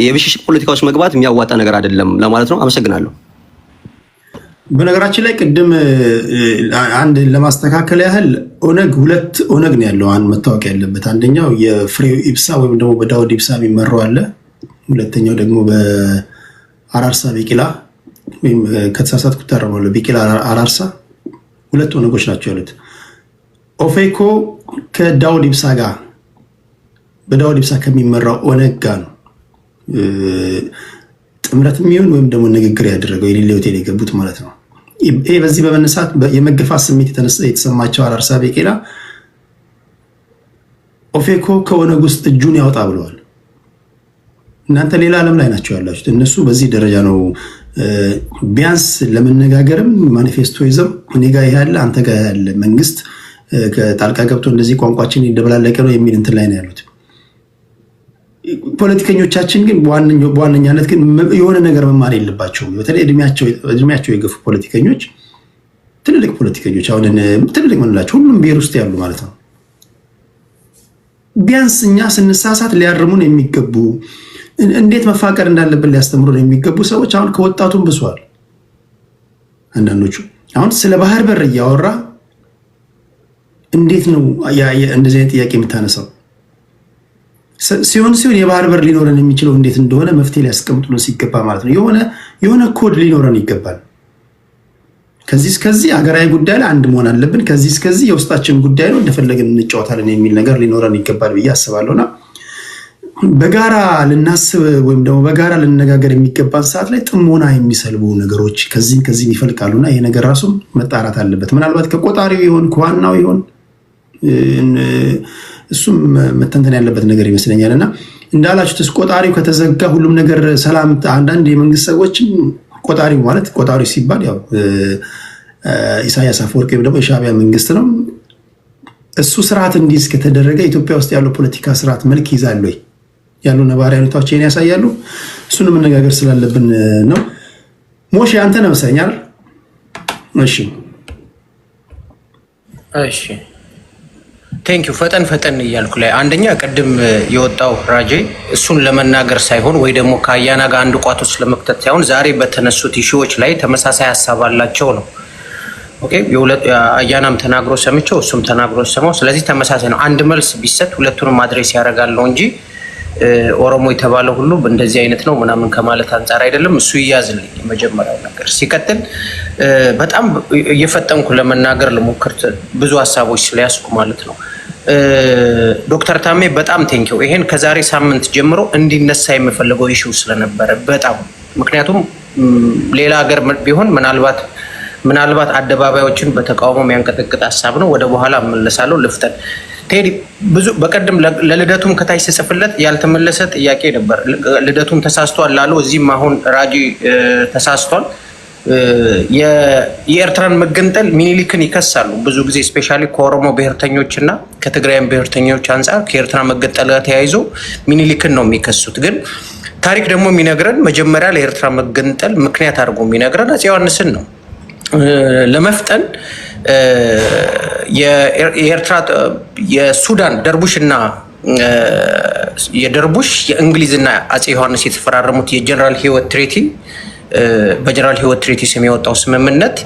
የብሽሽቅ ፖለቲካ ውስጥ መግባት የሚያዋጣ ነገር አይደለም ለማለት ነው። አመሰግናለሁ። በነገራችን ላይ ቅድም አንድ ለማስተካከል ያህል ሁለት ኦነግ ነው ያለው። አንድ መታወቅ ያለበት አንደኛው የፍሬው ኢብሳ ወይም ደግሞ በዳውድ ኢብሳ የሚመራው አለ። ሁለተኛው ደግሞ በአራርሳ ቢቂላ ወይም ከተሳሳትኩ ታረማለሁ ቢቂላ አራርሳ፣ ሁለት ኦነጎች ናቸው ያሉት። ኦፌኮ ከዳውድ ኢብሳ ጋር በዳውድ ኢብሳ ከሚመራው ኦነግ ጋር ነው ጥምረት የሚሆን ወይም ደግሞ ንግግር ያደረገው የሌለ ሆቴል የገቡት ማለት ነው። ይሄ በዚህ በመነሳት የመገፋት ስሜት የተሰማቸው አራርሳ ቢቂላ ኦፌኮ ከኦነግ ውስጥ እጁን ያውጣ ብለዋል። እናንተ ሌላ ዓለም ላይ ናቸው ያላችሁት። እነሱ በዚህ ደረጃ ነው ቢያንስ ለመነጋገርም ማኒፌስቶ ይዘው እኔ ጋር ያለ አንተ ጋር ያለ መንግስት ከጣልቃ ገብቶ እንደዚህ ቋንቋችን ይደበላለቀ ነው የሚል እንትን ላይ ነው ያሉት። ፖለቲከኞቻችን ግን በዋነኛነት ግን የሆነ ነገር መማር የለባቸውም። በተለይ እድሜያቸው የገፉ ፖለቲከኞች፣ ትልልቅ ፖለቲከኞች አሁን ትልልቅ ምንላቸው ሁሉም ብሔር ውስጥ ያሉ ማለት ነው። ቢያንስ እኛ ስንሳሳት ሊያርሙን የሚገቡ እንዴት መፋቀር እንዳለብን ሊያስተምሩን የሚገቡ ሰዎች አሁን ከወጣቱም ብሷል። አንዳንዶቹ አሁን ስለ ባህር በር እያወራ እንዴት ነው እንደዚህ አይነት ጥያቄ የምታነሳው? ሲሆን የባህር በር ሊኖረን የሚችለው እንዴት እንደሆነ መፍትሄ ሊያስቀምጡልን ሲገባ ማለት ነው። የሆነ ኮድ ሊኖረን ይገባል። ከዚህ እስከዚህ ሀገራዊ ጉዳይ ላይ አንድ መሆን አለብን፣ ከዚህ እስከዚህ የውስጣችን ጉዳይ ነው እንደፈለግን እንጫወታለን የሚል ነገር ሊኖረን ይገባል ብዬ አስባለሁና በጋራ ልናስብ ወይም ደግሞ በጋራ ልነጋገር የሚገባን ሰዓት ላይ ጥሞና የሚሰልቡ ነገሮች ከዚህም ይፈልቃሉና ይሄ ነገር ራሱ መጣራት አለበት። ምናልባት ከቆጣሪው ይሆን ከዋናው ይሆን እሱም መተንተን ያለበት ነገር ይመስለኛል። እና እንዳላችሁት ቆጣሪው ከተዘጋ ሁሉም ነገር ሰላም። አንዳንድ የመንግስት ሰዎችም ቆጣሪው ሲባል ያው ኢሳያስ አፈወርቂ ወይም ደግሞ የሻዕቢያ መንግስት ነው። እሱ ስርዓት እንዲይዝ ከተደረገ ኢትዮጵያ ውስጥ ያለው ፖለቲካ ስርዓት መልክ ይዛል ወይ ያሉ ነባራዊ ሁኔታዎችን ያሳያሉ። እሱንም መነጋገር ስላለብን ነው። ሞሽ አንተ ነው መሰለኛል። እሺ ቴንኪው። ፈጠን እያልኩ ላይ አንደኛ ቅድም የወጣው ራጄ እሱን ለመናገር ሳይሆን ወይ ደግሞ ከአያና ጋር አንድ ቋት ውስጥ ለመክተት ሳይሆን ዛሬ በተነሱት ኢሹዎች ላይ ተመሳሳይ ሀሳብ አላቸው ነው። ኦኬ አያናም ተናግሮ ሰምቼው እሱም ተናግሮ ሰማው። ስለዚህ ተመሳሳይ ነው። አንድ መልስ ቢሰጥ ሁለቱንም አድሬስ ያደርጋል ነው እንጂ ኦሮሞ የተባለው ሁሉ እንደዚህ አይነት ነው ምናምን ከማለት አንጻር አይደለም። እሱ ይያዝልኝ የመጀመሪያው ነገር። ሲቀጥል በጣም እየፈጠንኩ ለመናገር ልሞክር ብዙ ሀሳቦች ስለያዝኩ ማለት ነው። ዶክተር ታሜ በጣም ቴንኪው። ይሄን ከዛሬ ሳምንት ጀምሮ እንዲነሳ የምፈልገው ኢሹ ስለነበረ በጣም ምክንያቱም ሌላ ሀገር ቢሆን ምናልባት አደባባዮችን በተቃውሞ የሚያንቀጠቅጥ ሀሳብ ነው። ወደ በኋላ እመለሳለሁ። ልፍጠን ቴዲ ብዙ በቀደም ለልደቱም ከታች ስጽፍለት ያልተመለሰ ጥያቄ ነበር። ልደቱም ተሳስቷል ላለው እዚህም አሁን ራጂ ተሳስቷል። የኤርትራን መገንጠል ሚኒሊክን ይከሳሉ ብዙ ጊዜ ስፔሻሊ ከኦሮሞ ብሔርተኞችና ከትግራይም ብሔርተኞች አንጻር ከኤርትራ መገንጠል ጋር ተያይዞ ሚኒሊክን ነው የሚከሱት። ግን ታሪክ ደግሞ የሚነግረን መጀመሪያ ለኤርትራ መገንጠል ምክንያት አድርጎ የሚነግረን አፄ ዮሐንስን ነው። ለመፍጠን የኤርትራ የሱዳን ደርቡሽና የደርቡሽ የእንግሊዝና አፄ ዮሐንስ የተፈራረሙት የጀነራል ህይወት ትሬቲ በጀነራል ህይወት ትሬቲ ስም የወጣው ስምምነት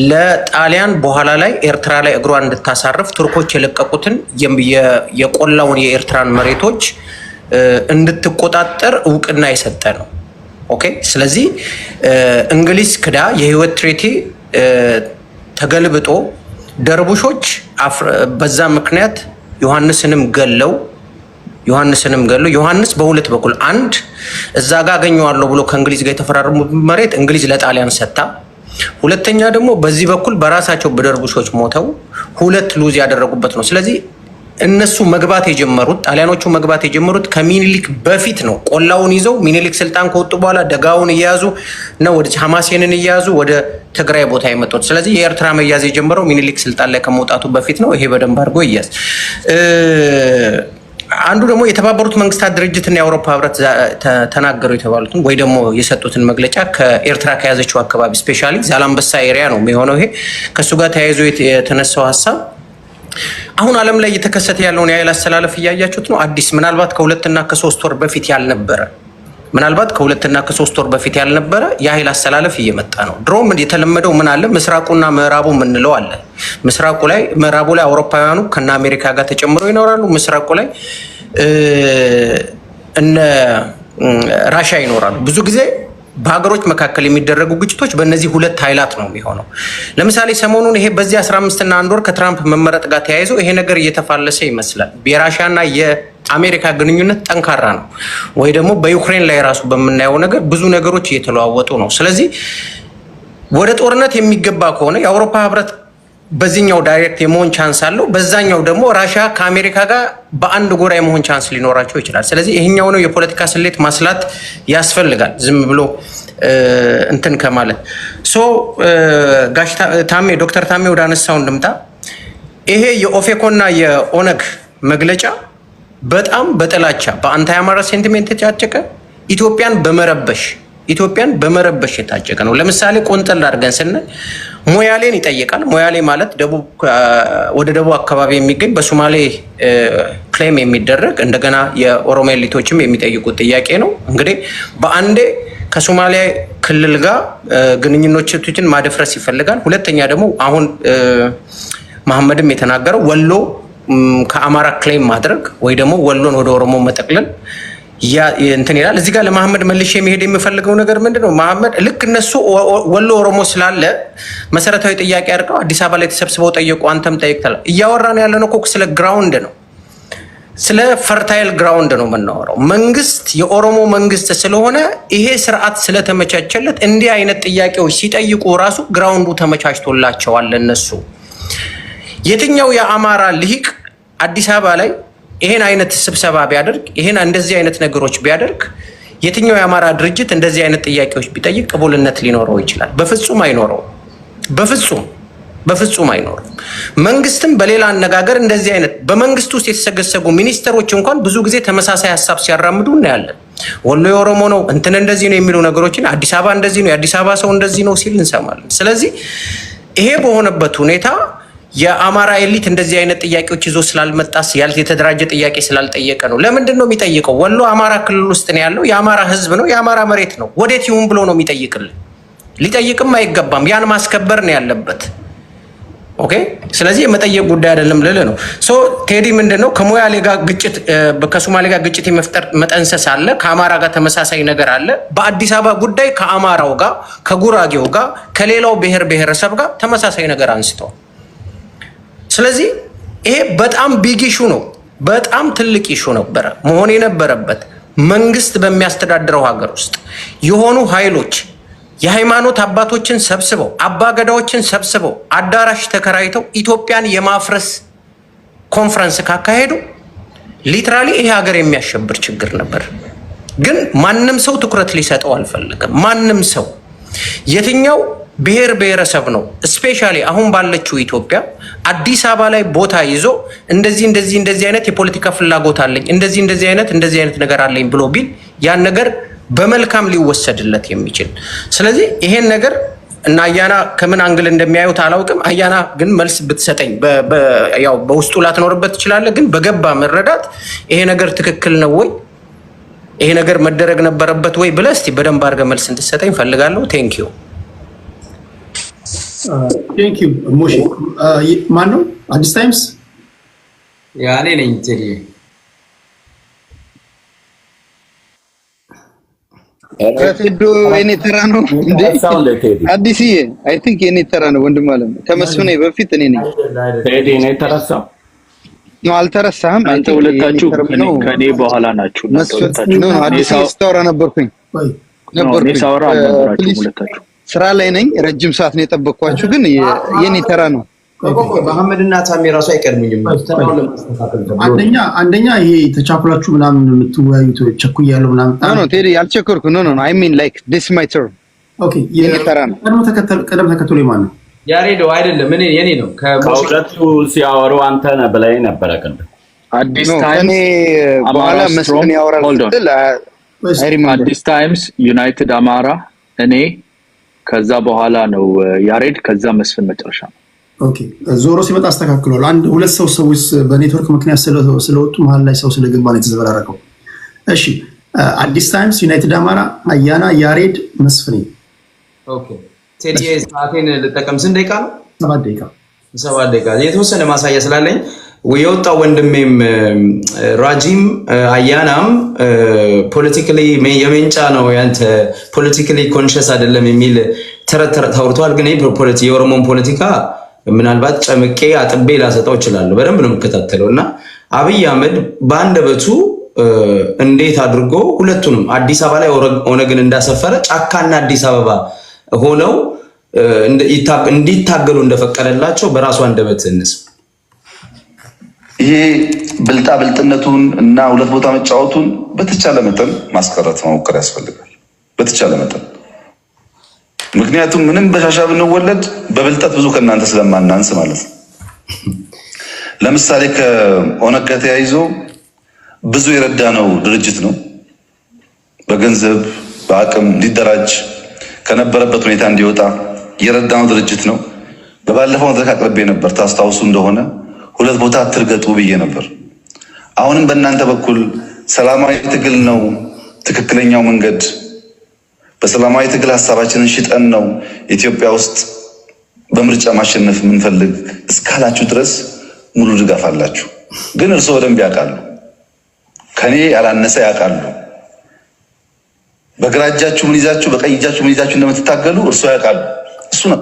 ለጣሊያን በኋላ ላይ ኤርትራ ላይ እግሯን እንድታሳርፍ ቱርኮች የለቀቁትን የቆላውን የኤርትራን መሬቶች እንድትቆጣጠር እውቅና የሰጠ ነው። ኦኬ። ስለዚህ እንግሊዝ ክዳ የህይወት ትሬቲ ተገልብጦ ደርቡሾች በዛ ምክንያት ዮሐንስንም ገለው ዮሐንስ በሁለት በኩል አንድ እዛ ጋር አገኘዋለሁ ብሎ ከእንግሊዝ ጋር የተፈራረሙ መሬት እንግሊዝ ለጣሊያን ሰጣ። ሁለተኛ ደግሞ በዚህ በኩል በራሳቸው በደርቡሾች ሞተው ሁለት ሉዝ ያደረጉበት ነው። ስለዚህ እነሱ መግባት የጀመሩት ጣሊያኖቹ መግባት የጀመሩት ከሚኒሊክ በፊት ነው። ቆላውን ይዘው ሚኒሊክ ስልጣን ከወጡ በኋላ ደጋውን እያያዙ ነው ወደ ሐማሴንን እያያዙ ወደ ትግራይ ቦታ የመጡት። ስለዚህ የኤርትራ መያዝ የጀመረው ሚኒሊክ ስልጣን ላይ ከመውጣቱ በፊት ነው። ይሄ በደንብ አድርጎ ይያዝ። አንዱ ደግሞ የተባበሩት መንግስታት ድርጅትና የአውሮፓ ህብረት ተናገሩ የተባሉትን ወይ ደግሞ የሰጡትን መግለጫ ከኤርትራ ከያዘችው አካባቢ ስፔሻሊ ዛላምበሳ ኤሪያ ነው የሚሆነው። ይሄ ከሱ ጋር ተያይዞ የተነሳው ሀሳብ አሁን ዓለም ላይ እየተከሰተ ያለውን የኃይል አስተላለፍ እያያችሁት ነው። አዲስ ምናልባት ከሁለትና ከሶስት ወር በፊት ያልነበረ የኃይል አስተላለፍ እየመጣ ነው። ድሮም የተለመደው ምን አለ ምስራቁና ምዕራቡ ምንለው አለ። ምዕራቡ ላይ አውሮፓውያኑ ከነ አሜሪካ ጋር ተጨምረው ይኖራሉ። ምስራቁ ላይ እነ ራሽያ ይኖራሉ። ብዙ ጊዜ በሀገሮች መካከል የሚደረጉ ግጭቶች በእነዚህ ሁለት ኃይላት ነው የሚሆነው። ለምሳሌ ሰሞኑን ይሄ በዚህ 15 እና 1 ወር ከትራምፕ መመረጥ ጋር ተያይዞ ይሄ ነገር እየተፋለሰ ይመስላል። የራሽያና የአሜሪካ ግንኙነት ጠንካራ ነው ወይ ደግሞ በዩክሬን ላይ ራሱ በምናየው ነገር ብዙ ነገሮች እየተለዋወጡ ነው። ስለዚህ ወደ ጦርነት የሚገባ ከሆነ የአውሮፓ ህብረት በዚህኛው ዳይሬክት የመሆን ቻንስ አለው፣ በዛኛው ደግሞ ራሽያ ከአሜሪካ ጋር በአንድ ጎራ የመሆን ቻንስ ሊኖራቸው ይችላል። ስለዚህ ይሄኛው ነው የፖለቲካ ስሌት ማስላት ያስፈልጋል፣ ዝም ብሎ እንትን ከማለት ጋሽ ታሜ ዶክተር ታሜ ወደ አነሳው እንድምጣ። ይሄ የኦፌኮና የኦነግ መግለጫ በጣም በጥላቻ በአንታይ አማራ ሴንቲሜንት የታጨቀ ኢትዮጵያን በመረበሽ የታጨቀ ነው። ለምሳሌ ቆንጠል አድርገን ስናይ ሞያሌን ይጠይቃል። ሞያሌ ማለት ወደ ደቡብ አካባቢ የሚገኝ በሶማሌ ክሌም የሚደረግ እንደገና የኦሮሚያ ኤሊቶችም የሚጠይቁት ጥያቄ ነው። እንግዲህ በአንዴ ከሶማሊያ ክልል ጋር ግንኙነቶችን ማደፍረስ ይፈልጋል። ሁለተኛ ደግሞ አሁን መሐመድም የተናገረው ወሎ ከአማራ ክሌም ማድረግ ወይ ደግሞ ወሎን ወደ ኦሮሞ መጠቅለል እንትን ይላል። እዚህ ጋር ለመሐመድ መልሼ የሚሄድ የምፈልገው ነገር ምንድነው? መሐመድ ልክ እነሱ ወሎ ኦሮሞ ስላለ መሰረታዊ ጥያቄ አድርገው አዲስ አበባ ላይ ተሰብስበው ጠየቁ፣ አንተም ጠይቅታል። እያወራን ያለነው እኮ ስለ ግራውንድ ነው፣ ስለ ፈርታይል ግራውንድ ነው የምናወራው። መንግስት የኦሮሞ መንግስት ስለሆነ ይሄ ስርዓት ስለተመቻቸለት እንዲህ አይነት ጥያቄዎች ሲጠይቁ ራሱ ግራውንዱ ተመቻችቶላቸዋል። እነሱ የትኛው የአማራ ልሂቅ አዲስ አበባ ላይ ይሄን አይነት ስብሰባ ቢያደርግ ይሄን እንደዚህ አይነት ነገሮች ቢያደርግ የትኛው የአማራ ድርጅት እንደዚህ አይነት ጥያቄዎች ቢጠይቅ ቅቡልነት ሊኖረው ይችላል? በፍጹም አይኖረውም። በፍጹም አይኖርም። መንግስትም በሌላ አነጋገር እንደዚህ አይነት በመንግስት ውስጥ የተሰገሰጉ ሚኒስተሮች እንኳን ብዙ ጊዜ ተመሳሳይ ሀሳብ ሲያራምዱ እናያለን። ወሎ የኦሮሞ ነው እንትን እንደዚህ ነው የሚሉ ነገሮችን አዲስ አበባ እንደዚህ ነው የአዲስ አበባ ሰው እንደዚህ ነው ሲል እንሰማለን። ስለዚህ ይሄ በሆነበት ሁኔታ የአማራ ኤሊት እንደዚህ አይነት ጥያቄዎች ይዞ ስላልመጣስ የተደራጀ ጥያቄ ስላልጠየቀ ነው። ለምንድን ነው የሚጠይቀው? ወሎ አማራ ክልል ውስጥ ነው ያለው፣ የአማራ ህዝብ ነው፣ የአማራ መሬት ነው። ወዴት ይሁን ብሎ ነው የሚጠይቅልን? ሊጠይቅም አይገባም። ያን ማስከበር ነው ያለበት። ኦኬ። ስለዚህ የመጠየቅ ጉዳይ አይደለም ልል ነው። ቴዲ ምንድነው ከሞያሌ ጋር ግጭት ከሶማሌ ጋር ግጭት የመፍጠር መጠንሰስ አለ፣ ከአማራ ጋር ተመሳሳይ ነገር አለ። በአዲስ አበባ ጉዳይ ከአማራው ጋር ከጉራጌው ጋር ከሌላው ብሔር ብሔረሰብ ጋር ተመሳሳይ ነገር አንስተዋል። ስለዚህ ይሄ በጣም ቢግ ኢሹ ነው፣ በጣም ትልቅ ኢሹ ነበረ መሆን የነበረበት። መንግስት በሚያስተዳድረው ሀገር ውስጥ የሆኑ ኃይሎች የሃይማኖት አባቶችን ሰብስበው አባገዳዎችን ሰብስበው አዳራሽ ተከራይተው ኢትዮጵያን የማፍረስ ኮንፈረንስ ካካሄዱ ሊትራሊ ይሄ ሀገር የሚያሸብር ችግር ነበር። ግን ማንም ሰው ትኩረት ሊሰጠው አልፈለገም። ማንም ሰው የትኛው ብሔር ብሔረሰብ ነው ስፔሻሊ አሁን ባለችው ኢትዮጵያ አዲስ አበባ ላይ ቦታ ይዞ እንደዚህ አይነት የፖለቲካ ፍላጎት አለኝ እንደዚህ አይነት ነገር አለኝ ብሎ ቢል ያን ነገር በመልካም ሊወሰድለት የሚችል ስለዚህ ይሄን ነገር እና አያና ከምን አንግል እንደሚያዩት አላውቅም። አያና ግን መልስ ብትሰጠኝ ያው በውስጡ ላትኖርበት ትችላለህ፣ ግን በገባ መረዳት ይሄ ነገር ትክክል ነው ወይ ይሄ ነገር መደረግ ነበረበት ወይ ብለህ እስቲ በደንብ አድርገህ መልስ እንድትሰጠኝ ፈልጋለሁ። ቴንክ ዩ ሞሼ። ማን ነው? አዲስ ታይምስ ያኔ ነኝ ቴዲ። ከቴዶ የኔ ተራ ነው እንዴ? አዲስዬ አይ ቲንክ የኔ ተራ ነው ወንድም አለ ከመስፍኔ በፊት እኔ ነኝ። ቴዲ ነው ተረሳው ነው አልተረሳህም። አንተ ሁለታችሁ ከኔ በኋላ ናችሁ። ነው አዲስ ስታወራ ነበርኩኝ ሳወራ አልነበራችሁም ሁለታችሁ። ስራ ላይ ነኝ። ረጅም ሰዓት ነው የጠበቅኳችሁ፣ ግን የኔ ተራ ነው። መሐመድና ታሜ ራሱ አይቀድሙኝም። አንደኛ ይሄ ተቻኩላችሁ ምናምን የምትወያዩት ቸኩያለሁ ምናምን ነው ቴዲ ያልቸኮርኩ ነው አይ ሚን ላይክ ዲስ ማይ ተርም ኦኬ። የኔ ተራ ነው። ቀደም ተከተሉ ማን ነው? ያሬዶ አይደለም እኔ የኔ ነው። ከሁለቱ ሲያወሩ አንተ ነህ በላይ ነበረ። አዲስ ታይምስ እኔ በኋላ መስፍን ያወራል። አዲስ ታይምስ ዩናይትድ አማራ እኔ ከዛ በኋላ ነው ያሬድ ከዛ መስፍን መጨረሻ ነው። ኦኬ ዞሮ ሲመጣ አስተካክሏል። አንድ ሁለት ሰዎች በኔትወርክ ምክንያት ስለወጡ መሀል ላይ ሰው ስለገባ ነው የተዘበራረቀው። እሺ አዲስ ታይምስ ዩናይትድ አማራ አያና ያሬድ መስፍን። ኦኬ ቴዲ ሰዓቴን ልጠቀም። ስንት ደቂቃ ነው? 7 ደቂቃ። የተወሰነ ማሳያ ስላለኝ የወጣው ወንድሜም ራጂም አያናም ፖለቲካሊ የመንጫ ነው ያንተ ፖለቲካሊ ኮንሽስ አይደለም የሚል ተረት ታውርቷል። ግን የኦሮሞን ፖለቲካ ምናልባት ጨምቄ አጥቤ ላሰጣው እችላለሁ። በደንብ ነው የምከታተለው እና አብይ አህመድ በአንደበቱ እንዴት አድርጎ ሁለቱንም አዲስ አበባ ላይ ኦነግን እንዳሰፈረ ጫካና አዲስ አበባ ሆነው እንዲታገሉ እንደፈቀደላቸው በራሱ አንደበት እንስማ። ይሄ ብልጣ ብልጥነቱን እና ሁለት ቦታ መጫወቱን በተቻለ መጠን ማስቀረት መሞከር ያስፈልጋል። በተቻለ መጠን ምክንያቱም ምንም በሻሻ ብንወለድ በብልጠት ብዙ ከእናንተ ስለማናንስ ማለት ነው። ለምሳሌ ከኦነግ ጋር ተያይዞ ብዙ የረዳነው ድርጅት ነው። በገንዘብ በአቅም እንዲደራጅ ከነበረበት ሁኔታ እንዲወጣ የረዳነው ድርጅት ነው። በባለፈው መድረክ አቅርቤ ነበር፣ ታስታውሱ እንደሆነ 2 ቦታ አትርገጡ ብዬ ነበር። አሁንም በእናንተ በኩል ሰላማዊ ትግል ነው ትክክለኛው መንገድ፣ በሰላማዊ ትግል ሀሳባችንን ሽጠን ነው ኢትዮጵያ ውስጥ በምርጫ ማሸነፍ የምንፈልግ እስካላችሁ ድረስ ሙሉ ድጋፍ አላችሁ። ግን እርስዎ በደንብ ያውቃሉ፣ ከኔ ያላነሰ ያውቃሉ። በግራ እጃችሁ ምን ይዛችሁ በቀኝ እጃችሁ ምን ይዛችሁ እንደምትታገሉ እርስዎ ያውቃሉ። እሱ ነው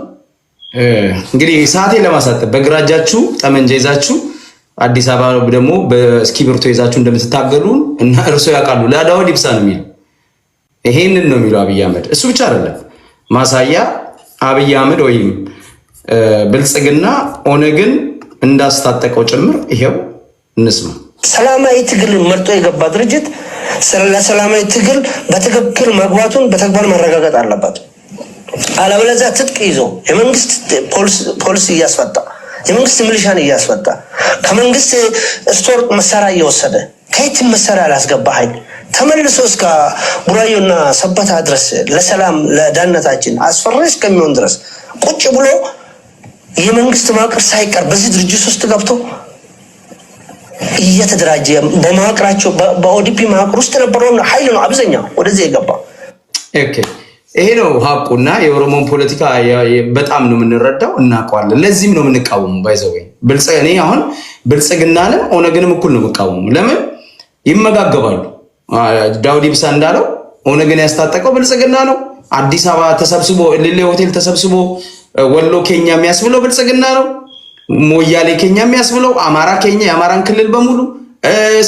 እንግዲህ ሰዓቴን ለማሳጠብ በግራ እጃችሁ ጠመንጃ ይዛችሁ አዲስ አበባ ደግሞ በእስክሪብቶ ይዛችሁ እንደምትታገሉ እና እርስዎ ያውቃሉ። ለዳውድ ኢብሳ ነው የሚለው፣ ይሄንን ነው የሚለው አብይ አህመድ። እሱ ብቻ አይደለም ማሳያ አብይ አህመድ ወይም ብልጽግና ኦነግን እንዳስታጠቀው ጭምር ይሄው እንስማ። ሰላማዊ ትግል መርጦ የገባ ድርጅት ለሰላማዊ ትግል በትክክል መግባቱን በተግባር ማረጋገጥ አለበት። አለበለዚያ ትጥቅ ይዞ የመንግስት ፖሊስ እያስፈታ የመንግስት ሚሊሻን እያስፈታ ከመንግስት ስቶር መሳሪያ እየወሰደ ከየትም መሳሪያ ያላስገባ ኃይል ተመልሶ እስከ ቡራዩና ሰበታ ድረስ ለሰላም ለደህንነታችን አስፈሪ እስከሚሆን ድረስ ቁጭ ብሎ የመንግስት መዋቅር ሳይቀር በዚህ ድርጅት ውስጥ ገብቶ እየተደራጀ በመዋቅራቸው በኦዲፒ መዋቅር ውስጥ የነበረውን ኃይል ነው አብዛኛው ወደዚህ የገባ። ኦኬ ይሄ ነው ሀቁና የኦሮሞን ፖለቲካ በጣም ነው የምንረዳው፣ እናውቀዋለን። ለዚህም ነው የምንቃወሙ። ባይዘወይ እኔ አሁን ብልጽግናንም ኦነግንም እኩል ነው የምቃወሙ። ለምን ይመጋገባሉ? ዳውድ ኢብሳ እንዳለው ኦነግን ያስታጠቀው ብልጽግና ነው። አዲስ አበባ ተሰብስቦ ሌሌ ሆቴል ተሰብስቦ ወሎ ኬኛ የሚያስብለው ብልጽግና ነው። ሞያሌ ኬኛ የሚያስብለው አማራ ኬኛ የአማራን ክልል በሙሉ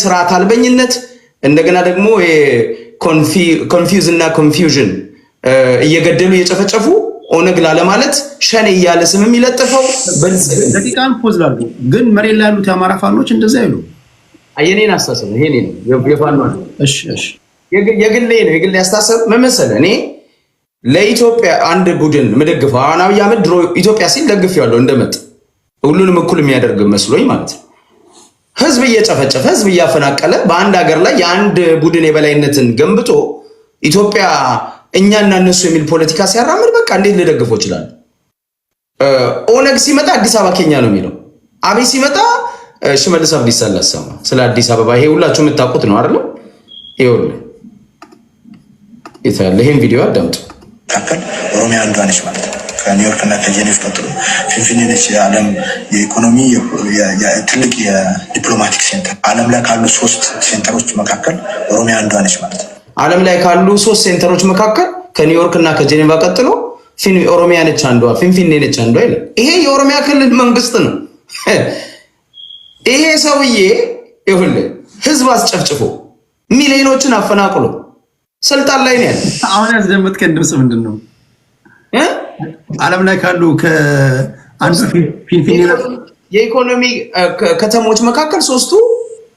ስርዓት አልበኝነት፣ እንደገና ደግሞ ኮንፊውዝ እና ኮንፊውዥን እየገደሉ እየጨፈጨፉ ኦነግ ላለማለት ሸኔ እያለ ስም የሚለጥፈው ደቂቃን ፖዝ ላድርግ። ግን መሬት ላይ ያሉት የአማራ ፋኖች እንደዛ ይሉ የኔን አስተሳሰብ ይሄ ነው የፋኖ እሺ የግሌ አስተሳሰብ መመሰለ እኔ ለኢትዮጵያ አንድ ቡድን ምደግፈው አብይ አህመድ ድሮ ኢትዮጵያ ሲል ደግፌዋለሁ እንደመጥ ሁሉንም እኩል የሚያደርግ መስሎኝ ማለት ነው። ህዝብ እየጨፈጨፈ ህዝብ እያፈናቀለ በአንድ ሀገር ላይ የአንድ ቡድን የበላይነትን ገንብቶ ኢትዮጵያ እኛና እነሱ የሚል ፖለቲካ ሲያራምድ በቃ እንዴት ልደግፈው ይችላል? ኦነግ ሲመጣ አዲስ አበባ ኬኛ ነው የሚለው፣ አብይ ሲመጣ ሽመልስ አብዲሳ ላሰማ ስለ አዲስ አበባ። ይሄ ሁላችሁ የምታውቁት ነው አይደል? ይኸውልህ ይሄን ቪዲዮ አዳምጡ። መካከል ኦሮሚያ አንዷ ነች ማለት ነው። ከኒውዮርክ እና ከጄኔቭ ቀጥሎ ፊንፊኔ ነች የዓለም የኢኮኖሚ ትልቅ የዲፕሎማቲክ ሴንተር። ዓለም ላይ ካሉ 3 ሴንተሮች መካከል ኦሮሚያ አንዷ ነች ማለት ነው። ዓለም ላይ ካሉ 3 ሴንተሮች መካከል ከኒውዮርክ እና ከጄኔቫ ቀጥሎ ኦሮሚያ ነች አንዷ፣ ፊንፊኔ ነች አንዷ ይላል። ይሄ የኦሮሚያ ክልል መንግስት ነው። ይሄ ሰውዬ ይኸውልህ ህዝብ አስጨፍጭፎ ሚሊዮኖችን አፈናቅሎ ስልጣን ላይ ነው ያለው። አሁን ያስደመጥከን ድምጽ ምንድን ነው? ዓለም ላይ ካሉ ከአንዱ ፊንፊኔ የኢኮኖሚ ከተሞች መካከል 3ቱ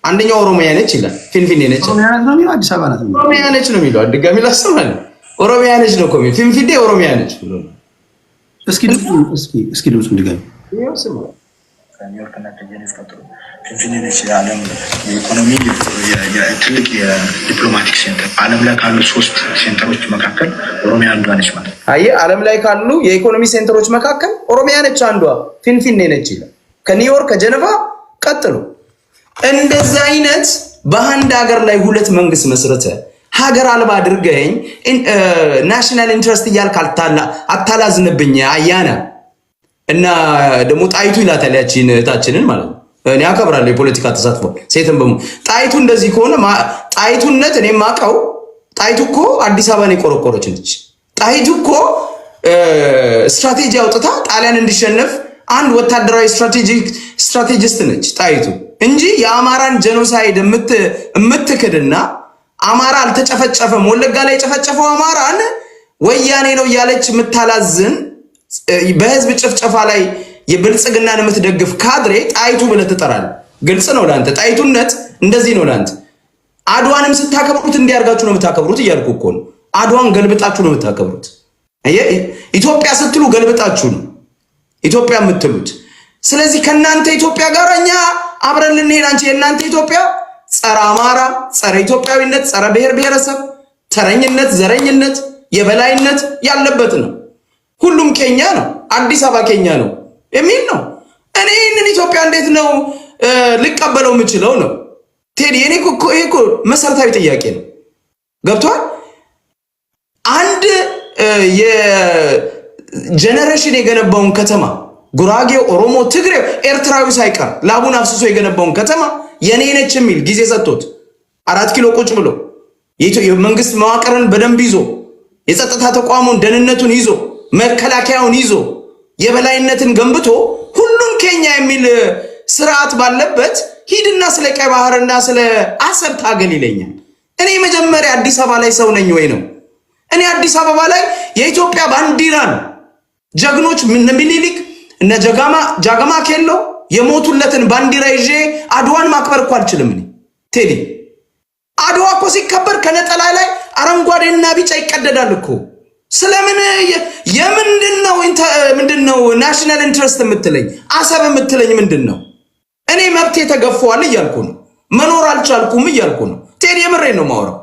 አንደኛው ኦሮሚያ ነች ይላል። ፊንፊኔ ነች ኦሮሚያ ናት ነው የሚለው፣ አዲስ አበባ ናት ነው ኦሮሚያ ነች ነው የሚለው። አድጋሚ ላሰማል ኦሮሚያ ነች ነው ኮሜ ፊንፊኔ ኦሮሚያ ነች ብሎ እስኪ ድምፁ እንድገኝ ከኒውዮርክ እና ከጄኔቭ ቀጥሎ ፊንፊኔ ነች የዓለም የኢኮኖሚ ትልቅ የዲፕሎማቲክ ሴንተር። ዓለም ላይ ካሉ 3 ሴንተሮች መካከል ኦሮሚያ አንዷ ነች ማለት ነው። አየህ፣ ዓለም ላይ ካሉ የኢኮኖሚ ሴንተሮች መካከል ኦሮሚያ ነች አንዷ፣ ፊንፊኔ ነች ይላል። ከኒውዮርክ ከጄኔቫ ቀጥሎ እንደዚህ አይነት በአንድ ሀገር ላይ 2 መንግስት መስረተ ሀገር አልባ አድርገኝ ናሽናል ኢንትረስት እያልክ አታላዝንብኝ አያና እና ደግሞ ጣይቱ ይላታል ያቺን እህታችንን ማለት ነው። እኔ አከብራለሁ የፖለቲካ ተሳትፎ ሴትም በሙ ጣይቱ እንደዚህ ከሆነ ጣይቱነት እኔ ማቀው ጣይቱ እኮ አዲስ አበባን የቆረቆረች ነች። ጣይቱ እኮ ስትራቴጂ አውጥታ ጣሊያን እንዲሸነፍ አንድ ወታደራዊ ስትራቴጂስት ነች ጣይቱ እንጂ የአማራን ጄኖሳይድ የምትክድና አማራ አልተጨፈጨፈም ወለጋ ላይ የጨፈጨፈው አማራን ወያኔ ነው እያለች የምታላዝን በህዝብ ጭፍጨፋ ላይ የብልጽግናን የምትደግፍ ካድሬ ጣይቱ ብለህ ትጠራለህ። ግልጽ ነው ለአንተ ጣይቱነት እንደዚህ ነው ለአንተ። አድዋንም ስታከብሩት እንዲያርጋችሁ ነው የምታከብሩት እያልኩ እኮ ነው። አድዋን ገልብጣችሁ ነው የምታከብሩት። ኢትዮጵያ ስትሉ ገልብጣችሁ ነው ኢትዮጵያ የምትሉት። ስለዚህ ከናንተ ኢትዮጵያ ጋር እኛ አብረን ልንሄድ አንቺ የናንተ ኢትዮጵያ ጸረ አማራ፣ ጸረ ኢትዮጵያዊነት፣ ጸረ ብሔር ብሔረሰብ፣ ተረኝነት፣ ዘረኝነት፣ የበላይነት ያለበት ነው። ሁሉም ኬኛ ነው፣ አዲስ አበባ ኬኛ ነው የሚል ነው። እኔ ይህንን ኢትዮጵያ እንዴት ነው ልቀበለው የምችለው ነው ቴዲ? እኔ እኮ መሰረታዊ ጥያቄ ነው። ገብቷል? አንድ የጀነሬሽን የገነባውን ከተማ ጉራጌው፣ ኦሮሞ፣ ትግሬው፣ ኤርትራዊ ሳይቀር ላቡን አፍስሶ የገነባውን ከተማ የኔ ነች የሚል ጊዜ ሰጥቶት 4 ኪሎ ቁጭ ብሎ የመንግስት መዋቅርን በደንብ ይዞ የጸጥታ ተቋሙን ደህንነቱን ይዞ መከላከያውን ይዞ የበላይነትን ገንብቶ ሁሉን ኬኛ የሚል ስርዓት ባለበት ሂድና ስለ ቀይ ባህርና ስለ አሰብ ታገል ይለኛል። እኔ መጀመሪያ አዲስ አበባ ላይ ሰው ነኝ ወይ ነው? እኔ አዲስ አበባ ላይ የኢትዮጵያ ባንዲራ ነው። ጀግኖች ምኒልክ እነ ጃገማ ኬሎ የሞቱለትን ባንዲራ ይዤ አድዋን ማክበር እኮ አልችልም እኔ ቴዲ። አድዋ እኮ ሲከበር ከነጠላ ላይ አረንጓዴና ቢጫ ይቀደዳል እኮ። ስለምን ምንድነው ናሽናል ኢንትረስት የምትለኝ አሰብ የምትለኝ ምንድነው? እኔ መብቴ ተገፈዋል እያልኩ ነው። መኖር አልቻልኩም እያልኩ ነው ቴዲ። የምሬን ነው ማውራው።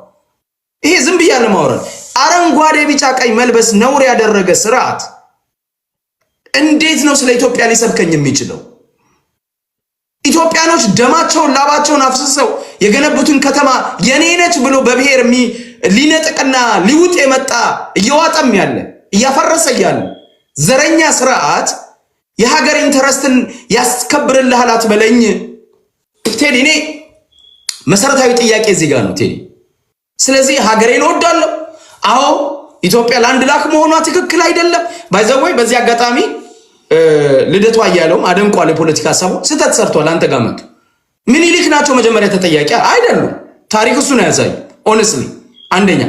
ይሄ ዝም ብያለሁ ማውራት። አረንጓዴ ቢጫ ቀይ መልበስ ነውር ያደረገ ስርዓት እንዴት ነው ስለ ኢትዮጵያ ሊሰብከኝ የሚችለው? ኢትዮጵያኖች ደማቸውን ላባቸውን አፍስሰው የገነቡትን ከተማ የኔ ነች ብሎ በብሔር ሊነጥቅና ሊውጥ የመጣ እየዋጠም ያለ እያፈረሰ ያለ ዘረኛ ስርዓት የሀገር ኢንተረስትን ያስከብርልሃል አትበለኝ ቴዲ። እኔ መሰረታዊ ጥያቄ እዚህ ጋር ነው ቴዲ። ስለዚህ ሀገሬን እወዳለሁ። አዎ ኢትዮጵያ ለአንድ ላክ መሆኗ ትክክል አይደለም። ባይዘወይ በዚህ አጋጣሚ ልደቱ አያለውም አደንቋል። የፖለቲካ ሀሳቡ ስህተት ሰርቷል። አንተ ጋር መጡ ምኒልክ ናቸው መጀመሪያ ተጠያቂ አይደሉም። ታሪክ እሱ ነው ያሳይ። ኦነስትሊ አንደኛ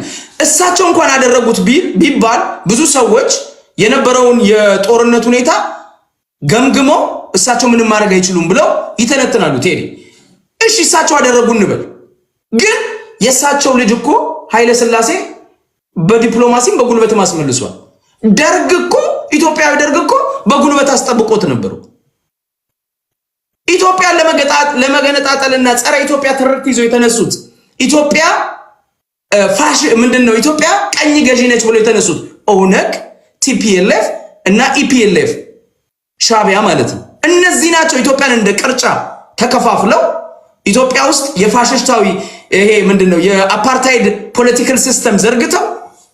እሳቸው እንኳን ያደረጉት ቢባል ብዙ ሰዎች የነበረውን የጦርነት ሁኔታ ገምግመው እሳቸው ምንም ማድረግ አይችሉም ብለው ይተነትናሉ። ቴዲ እሺ እሳቸው አደረጉ እንበል፣ ግን የእሳቸው ልጅ እኮ ኃይለ ሥላሴ በዲፕሎማሲም በጉልበትም አስመልሷል። ደርግ እኮ ኢትዮጵያዊ ደርግ እኮ በጉልበት አስጠብቆት ነበሩ። ኢትዮጵያን ለመገነጣጠልና ጸረ ኢትዮጵያ ትርክት ይዘው የተነሱት ኢትዮጵያ ምንድነው ኢትዮጵያ ቀኝ ገዢ ነች ብለው የተነሱት ኦነግ፣ ቲፒኤልኤፍ እና ኢፒኤልኤፍ ሻቢያ ማለት ነው። እነዚህ ናቸው ኢትዮጵያን እንደ ቅርጫ ተከፋፍለው ኢትዮጵያ ውስጥ የፋሽስታዊ ይሄ ምንድነው የአፓርታይድ ፖለቲካል ሲስተም ዘርግተው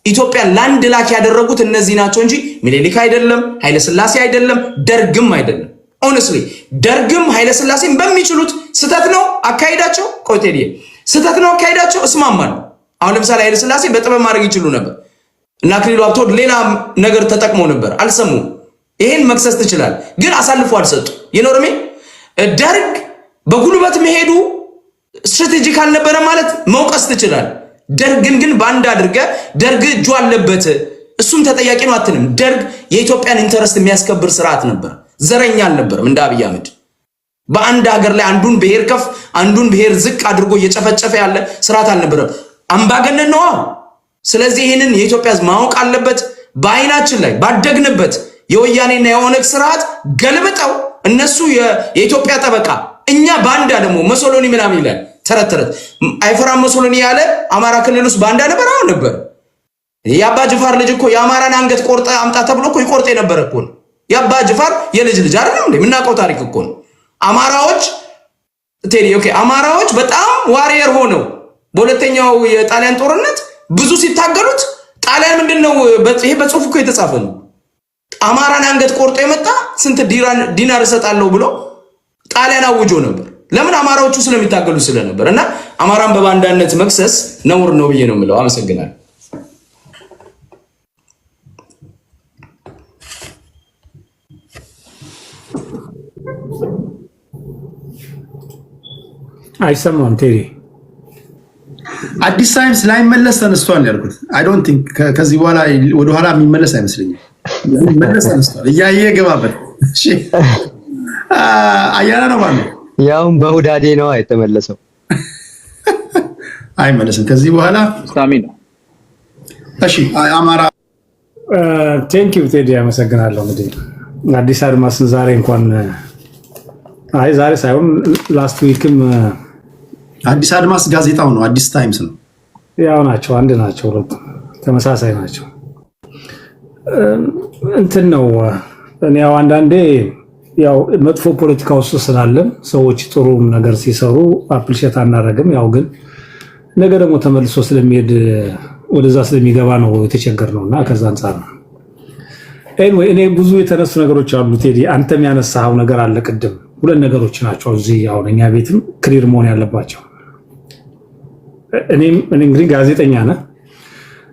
ኢትዮጵያን ላንድ ላክ ያደረጉት እነዚህ ናቸው እንጂ ምኒልክ አይደለም፣ ኃይለ ሥላሴ አይደለም፣ ደርግም አይደለም። ኦነስትሊ ደርግም ኃይለ ሥላሴም በሚችሉት ስተት ነው አካሄዳቸው። ቆይቴዲ ስተት ነው አካሄዳቸው እስማማለሁ። አሁን ለምሳሌ ኃይለ ሥላሴ በጥበብ ማድረግ ይችሉ ነበር እና አክሊሉ ሀብተወልድ ሌላ ነገር ተጠቅመው ነበር፣ አልሰሙም። ይሄን መክሰስ ትችላል፣ ግን አሳልፎ አልሰጡ። የኖርሜ ደርግ በጉልበት መሄዱ ስትራቴጂክ አልነበረ ማለት መውቀስ ትችላል። ደርግን ግን ባንድ አድርገ ደርግ እጁ አለበት እሱም ተጠያቂ ነው አትንም። ደርግ የኢትዮጵያን ኢንተረስት የሚያስከብር ስርዓት ነበር፣ ዘረኛ አልነበረም። እንደ አብይ አህመድ በአንድ ሀገር ላይ አንዱን ብሔር ከፍ አንዱን ብሔር ዝቅ አድርጎ እየጨፈጨፈ ያለ ስርዓት አልነበረም። አምባገነን ነው። ስለዚህ ይህንን የኢትዮጵያ ሕዝብ ማወቅ አለበት። በአይናችን ላይ ባደግንበት የወያኔና የኦነግ ስርዓት ገልብጠው እነሱ የኢትዮጵያ ጠበቃ እኛ ባንዳ ደግሞ መሶሎኒ ምናምን ይላል ተረት አይፈራም መሶሎኒ ያለ አማራ ክልል ውስጥ ባንዳ ነበር። አሁን ነበር የአባ ጅፋር ልጅ እኮ የአማራን አንገት ቆርጠ አምጣ ተብሎ እኮ ይቆርጥ የነበረ እኮ ነው። የአባ ጅፋር የልጅ ልጅ አይደለም እንዴ? የምናውቀው ታሪክ እኮ ነው። አማራዎች ቴዲ ኦኬ፣ አማራዎች በጣም ዋሪየር ሆነው በሁለተኛው የጣሊያን ጦርነት ብዙ ሲታገሉት ጣሊያን ምንድነው ይሄ በጽሁፍ እኮ የተጻፈ ነው። አማራን አንገት ቆርጦ የመጣ ስንት ዲናር እሰጣለሁ ብሎ ጣሊያን አውጆ ነበር። ለምን? አማራዎቹ ስለሚታገሉ ስለነበር። እና አማራን በባንዳነት መክሰስ ነውር ነው ብዬ ነው የምለው። አመሰግናለሁ። አይሰማም ቴዲ። አዲስ ታይምስ ላይመለስ ተነስቷል ያልኩት አይ ዶንት ቲንክ ከዚህ በኋላ ወደ ኋላ የሚመለስ አይመስለኝም። መለስ ተነስቷል እያየ ገባበት። እሺ አያና ነው ማለት ያውም በሁዳዴ ነው አይተመለሰው። አይመለስም ከዚህ በኋላ ሳሚ ነው። እሺ አማራ ቴንክ ዩ ቴዲ አመሰግናለሁ። እንግዲህ አዲስ አድማስን ዛሬ እንኳን አይ ዛሬ ሳይሆን ላስት ዊክም አዲስ አድማስ ጋዜጣው ነው፣ አዲስ ታይምስ ነው። ያው ናቸው፣ አንድ ናቸው፣ ሁለቱም ተመሳሳይ ናቸው። እንትን ነው እኔ ያው አንዳንዴ ያው መጥፎ ፖለቲካ ውስጥ ስላለን ሰዎች ጥሩ ነገር ሲሰሩ አፕሪሼት አናደርግም። ያው ግን ነገ ደግሞ ተመልሶ ስለሚሄድ ወደዛ ስለሚገባ ነው የተቸገርነውና ከዛ አንፃር ነው። ኤኒዌይ እኔ ብዙ የተነሱ ነገሮች አሉ ቴዲ፣ አንተም ያነሳው ነገር አለ ቅድም። ሁለት ነገሮች ናቸው እዚህ አሁን እኛ ቤትም ክሊር መሆን ያለባቸው። እኔ እንግዲህ ጋዜጠኛ ነህ፣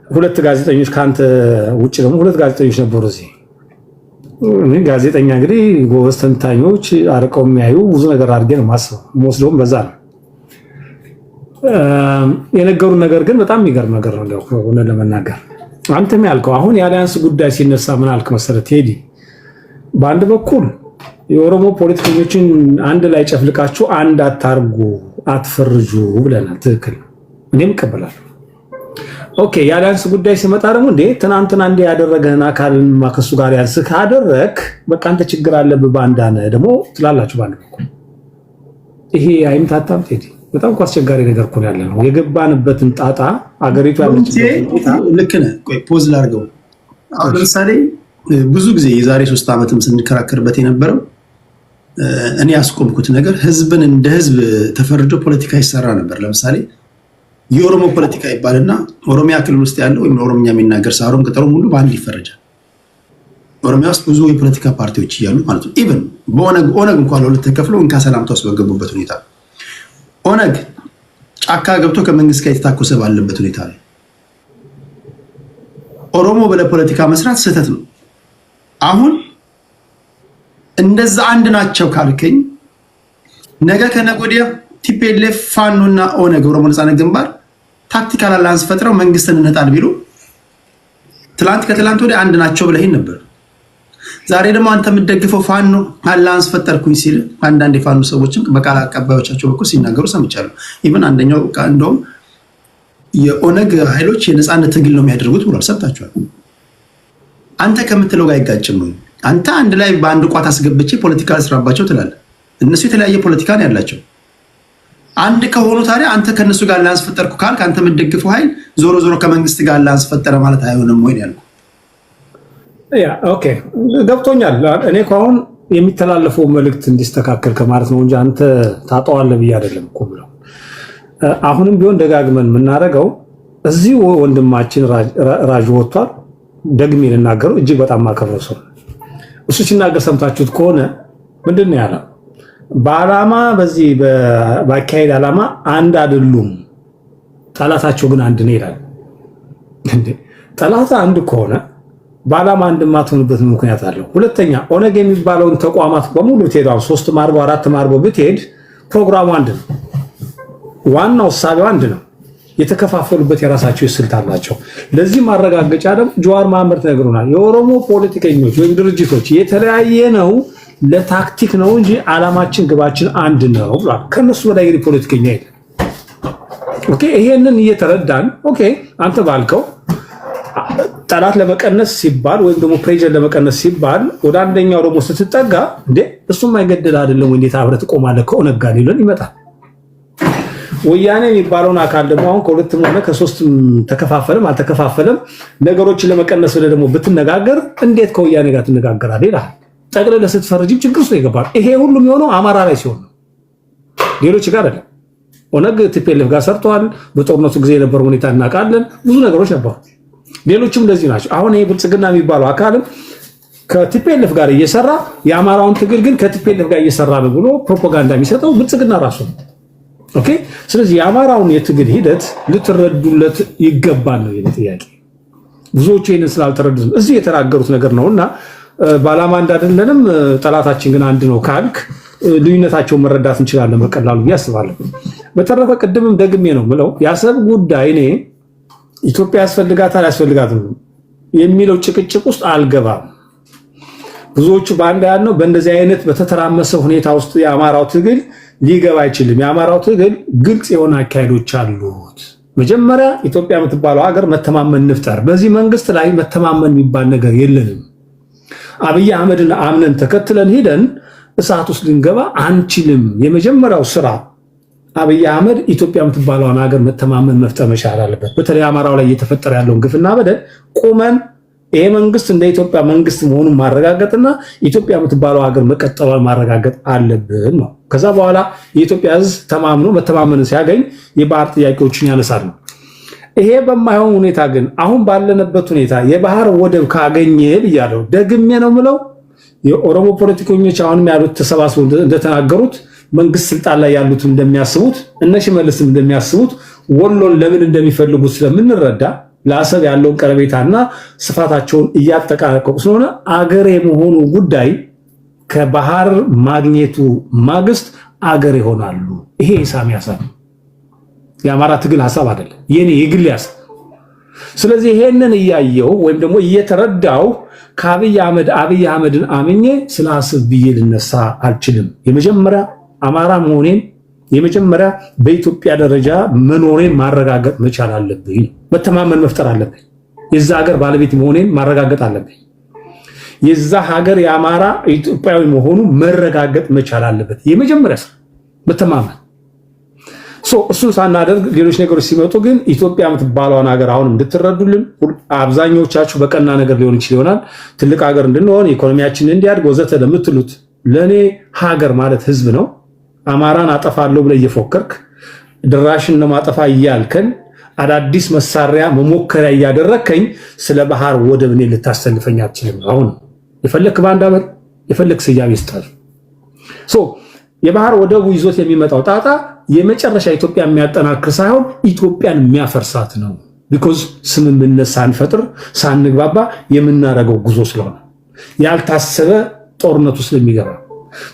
ሁለት ጋዜጠኞች ካንተ ውጭ ደግሞ ሁለት ጋዜጠኞች ነበሩ እዚህ። እኔ ጋዜጠኛ እንግዲህ ጎበዝ ተንታኞች አርቀው የሚያዩ ብዙ ነገር አድርጌ ነው የማስበው፣ የምወስደውም በዛ ነው። የነገሩን ነገር ግን በጣም የሚገርም ነገር ነው ሆነ ለመናገር። አንተም ያልከው አሁን የአሊያንስ ጉዳይ ሲነሳ ምን አልክ መሰረት ቴዲ፣ በአንድ በኩል የኦሮሞ ፖለቲከኞችን አንድ ላይ ጨፍልቃችሁ አንድ አታርጉ፣ አትፈርጁ ብለናል። ትክክል፣ እኔም እቀበላለሁ። ኦኬ፣ የአሊያንስ ጉዳይ ሲመጣ ደግሞ እንዴ ትናንትና እንደ ያደረገህን አካልን ማከሱ ጋር ያንስ ካደረክ በቃ አንተ ችግር አለብህ ባንዳ ነህ ደግሞ ትላላችሁ። በአንድ በኩል ይሄ አይምታታም ቴዲ፣ በጣም እኮ አስቸጋሪ ነገር እኮ ያለ ነው። የገባንበትን ጣጣ አገሪቱ ያለችበት ልክ ነህ። ቆይ ፖዝ ላድርገው። አሁን ለምሳሌ ብዙ ጊዜ የዛሬ 3 ዓመትም ስንከራከርበት የነበረው እኔ ያስቆምኩት ነገር ህዝብን እንደ ህዝብ ተፈርጆ ፖለቲካ ይሰራ ነበር። ለምሳሌ የኦሮሞ ፖለቲካ ይባልና ኦሮሚያ ክልል ውስጥ ያለው ወይም ኦሮምኛ የሚናገር ሳሮም ቅጠሩም ሁሉ በአንድ ይፈረጃል። ኦሮሚያ ውስጥ ብዙ የፖለቲካ ፓርቲዎች እያሉ ማለት ነው። ኢቭን ኦነግ እንኳን ለሁለት ተከፍለው እንካ ሰላምታ ውስጥ በገቡበት ሁኔታ ኦነግ ጫካ ገብቶ ከመንግስት ጋር የተታኮሰ ባለበት ሁኔታ ላይ ኦሮሞ በለፖለቲካ መስራት ስህተት ነው። አሁን እንደዛ አንድ ናቸው ካልከኝ ነገ ከነገ ወዲያ ቲፒኤልኤፍ ፋኖ እና ኦነግ ኦሮሞ ነፃነት ግንባር ታክቲካል አላያንስ ፈጥረው መንግስትን እንጣል ቢሉ ትላንት ከትላንት ወዲያ አንድ ናቸው ብለህ ነበር። ዛሬ ደግሞ አንተ የምትደግፈው ፋኖ አላንስ ፈጠርኩኝ ሲል አንዳንድ የፋኖ ሰዎችም በቃል አቀባዮቻቸው በኩል ሲናገሩ ሰምቻለሁ። ኢቭን አንደኛው እንደውም የኦነግ ኃይሎች የነፃነት ትግል ነው የሚያደርጉት ብሏል። ሰጥታችኋል። አንተ ከምትለው ጋር አይጋጭም ነው። አንተ አንድ ላይ በአንድ ቋት አስገብቼ ፖለቲካ ስራባቸው ትላለህ። እነሱ የተለያየ ፖለቲካ ነው ያላቸው። አንድ ከሆኑ ታዲያ አንተ ከነሱ ጋር አላንስ ፈጠርኩ ካልክ አንተ የምትደግፈው ኃይል ዞሮ ዞሮ ከመንግስት ጋር አላንስ ፈጠረ ማለት አይሆንም ወይ ያልኩ። ያ ኦኬ ገብቶኛል። እኔ አሁን የሚተላለፈው መልእክት እንዲስተካከል ከማለት ነው እንጂ አንተ ታጠዋለህ ብዬ አይደለም እኮ ብለው። አሁንም ቢሆን ደጋግመን የምናደርገው እዚህ ወንድማችን ራጅ ወጥቷል። ደግሜ ልናገረው እጅግ በጣም ማከብረው ሰው እሱ ሲናገር ሰምታችሁት ከሆነ ምንድን ነው ያለው? በዓላማ በዚህ በአካሄድ ዓላማ አንድ አይደሉም፣ ጠላታቸው ግን አንድ ነው ይላል። ጠላት አንድ ከሆነ በዓላማ አንድ የማትሆንበት ምክንያት አለው። ሁለተኛ ኦነግ የሚባለውን ተቋማት በሙሉ ብትሄድ 3 ማርቦ 4 ማርቦ ብትሄድ ፕሮግራሙ አንድ ነው። ዋናው እሳቤው አንድ ነው። የተከፋፈሉበት የራሳቸው ስልት አላቸው። ለዚህ ማረጋገጫ ደግሞ ጀዋር መሐመድ ተነግሮናል። የኦሮሞ ፖለቲከኞች ወይም ድርጅቶች የተለያየ ነው ለታክቲክ ነው እንጂ ዓላማችን ግባችን አንድ ነው ብሏል። ከነሱ በላይ እንግዲህ ፖለቲከኛ የለም። ኦኬ ይሄንን እየተረዳን ኦኬ አንተ ባልከው ጠላት ለመቀነስ ሲባል ወይም ደግሞ ፕሬጀር ለመቀነስ ሲባል ወደ አንደኛው ደግሞ ስትጠጋ እንዴ እሱም አይገደል አይደለም ወይ እንዴት አብረህ ትቆማለህ ከኦነግ ጋር ሊለን ይመጣል። ወያኔ የሚባለውን አካል ደግሞ አሁን ከሁለትም ሆነ ከሶስትም ተከፋፈለም አልተከፋፈለም ነገሮችን ለመቀነስ ወደ ደግሞ ብትነጋገር እንዴት ከወያኔ ጋር ትነጋገራለህ ይላል። ጠቅልለህ ስትፈርጅም ችግር ውስጥ ይገባል። ይሄ ሁሉም የሆነው አማራ ላይ ሲሆን ነው፣ ሌሎች ጋር አይደለም። ኦነግ ቲፒኤልኤፍ ጋር ሰርተዋል። በጦርነቱ ጊዜ የነበረው ሁኔታ እናውቃለን። ብዙ ነገሮች ነበሩ። ሌሎችም እንደዚህ ናቸው። አሁን ይሄ ብልጽግና የሚባለው አካልም ከቲፒኤልኤፍ ጋር እየሰራ የአማራውን ትግል ግን ከቲፒኤልኤፍ ጋር እየሰራ ነው ብሎ ፕሮፓጋንዳ የሚሰጠው ብልጽግና ራሱ ነው። ኦኬ ስለዚህ የአማራውን የትግል ሂደት ልትረዱለት ይገባል ነው የኔ ጥያቄ። ብዙዎቹ ይህንን ስላልተረዱ እዚህ የተናገሩት ነገር ነውና በዓላማ እንዳደለንም ጠላታችን ግን አንድ ነው ካልክ ልዩነታቸውን መረዳት እንችላለን በቀላሉ ብዬ አስባለሁ። በተረፈ ቅድምም ደግሜ ነው ምለው የአሰብ ጉዳይ እኔ ኢትዮጵያ ያስፈልጋታል አያስፈልጋትም የሚለው ጭቅጭቅ ውስጥ አልገባም። ብዙዎቹ በአንድ ያልነው በእንደዚህ አይነት በተተራመሰ ሁኔታ ውስጥ የአማራው ትግል ሊገባ አይችልም። የአማራው ትግል ግልጽ የሆነ አካሄዶች አሉት። መጀመሪያ ኢትዮጵያ የምትባለው ሀገር መተማመን እንፍጠር። በዚህ መንግስት ላይ መተማመን የሚባል ነገር የለንም። አብይ አህመድን አምነን ተከትለን ሄደን እሳት ውስጥ ልንገባ አንችልም። የመጀመሪያው ስራ አብይ አህመድ ኢትዮጵያ የምትባለውን ሀገር መተማመን መፍጠር መቻል አለበት። በተለይ አማራው ላይ እየተፈጠረ ያለውን ግፍና በደል ቁመን ይሄ መንግስት እንደ ኢትዮጵያ መንግስት መሆኑን ማረጋገጥና ኢትዮጵያ የምትባለው ሀገር መቀጠሏን ማረጋገጥ አለብን ነው። ከዛ በኋላ የኢትዮጵያ ሕዝብ ተማምኖ መተማመን ሲያገኝ የባህር ጥያቄዎችን ያነሳል ነው። ይሄ በማይሆን ሁኔታ ግን አሁን ባለንበት ሁኔታ የባህር ወደብ ካገኘ ብያለሁ፣ ደግሜ ነው ምለው የኦሮሞ ፖለቲከኞች አሁንም ያሉት ተሰባስበው እንደተናገሩት መንግስት ስልጣን ላይ ያሉት እንደሚያስቡት እነ ሽመልስም እንደሚያስቡት ወሎን ለምን እንደሚፈልጉት ስለምንረዳ ለአሰብ ያለውን ቀረቤታና ስፋታቸውን እያጠቃቀቁ ስለሆነ አገር የመሆኑ ጉዳይ ከባህር ማግኘቱ ማግስት አገር ይሆናሉ። ይሄ ኢሳሚ ሐሳብ የአማራ ትግል ሐሳብ አይደለም፣ የኔ የግል ሐሳብ። ስለዚህ ይሄንን እያየው ወይም ደግሞ እየተረዳው ከአብይ አህመድን አምኜ ስለ አሰብ ብዬ ልነሳ አልችልም። የመጀመሪያ አማራ መሆኔን የመጀመሪያ በኢትዮጵያ ደረጃ መኖሬን ማረጋገጥ መቻል አለብኝ። መተማመን መፍጠር አለብኝ። የዛ ሀገር ባለቤት መሆኔን ማረጋገጥ አለብኝ። የዛ ሀገር የአማራ ኢትዮጵያዊ መሆኑ መረጋገጥ መቻል አለበት። የመጀመሪያ መተማመን። እሱን ሳናደርግ ሌሎች ነገሮች ሲመጡ ግን ኢትዮጵያ የምትባለውን ሀገር አሁንም እንድትረዱልን፣ አብዛኞቻችሁ በቀና ነገር ሊሆን ይችል ይሆናል ትልቅ ሀገር እንድንሆን ኢኮኖሚያችን እንዲያድግ ወዘተ ለምትሉት ለእኔ ሀገር ማለት ህዝብ ነው። አማራን አጠፋለሁ ብለህ እየፎከርክ ድራሽን ለማጠፋ እያልከን አዳዲስ መሳሪያ መሞከሪያ እያደረከኝ ስለ ባህር ወደብ እኔ ልታሰልፈኝ አትችልም። አሁን የፈለክ ባንዳ በር የፈለክ ስያሜ ይስጣል። የባህር ወደቡ ይዞት የሚመጣው ጣጣ የመጨረሻ ኢትዮጵያ የሚያጠናክር ሳይሆን ኢትዮጵያን የሚያፈርሳት ነው። ቢኮዝ ስምምነት ሳንፈጥር ሳንግባባ የምናደርገው ጉዞ ስለሆነ ያልታሰበ ጦርነቱ ስለሚገባ፣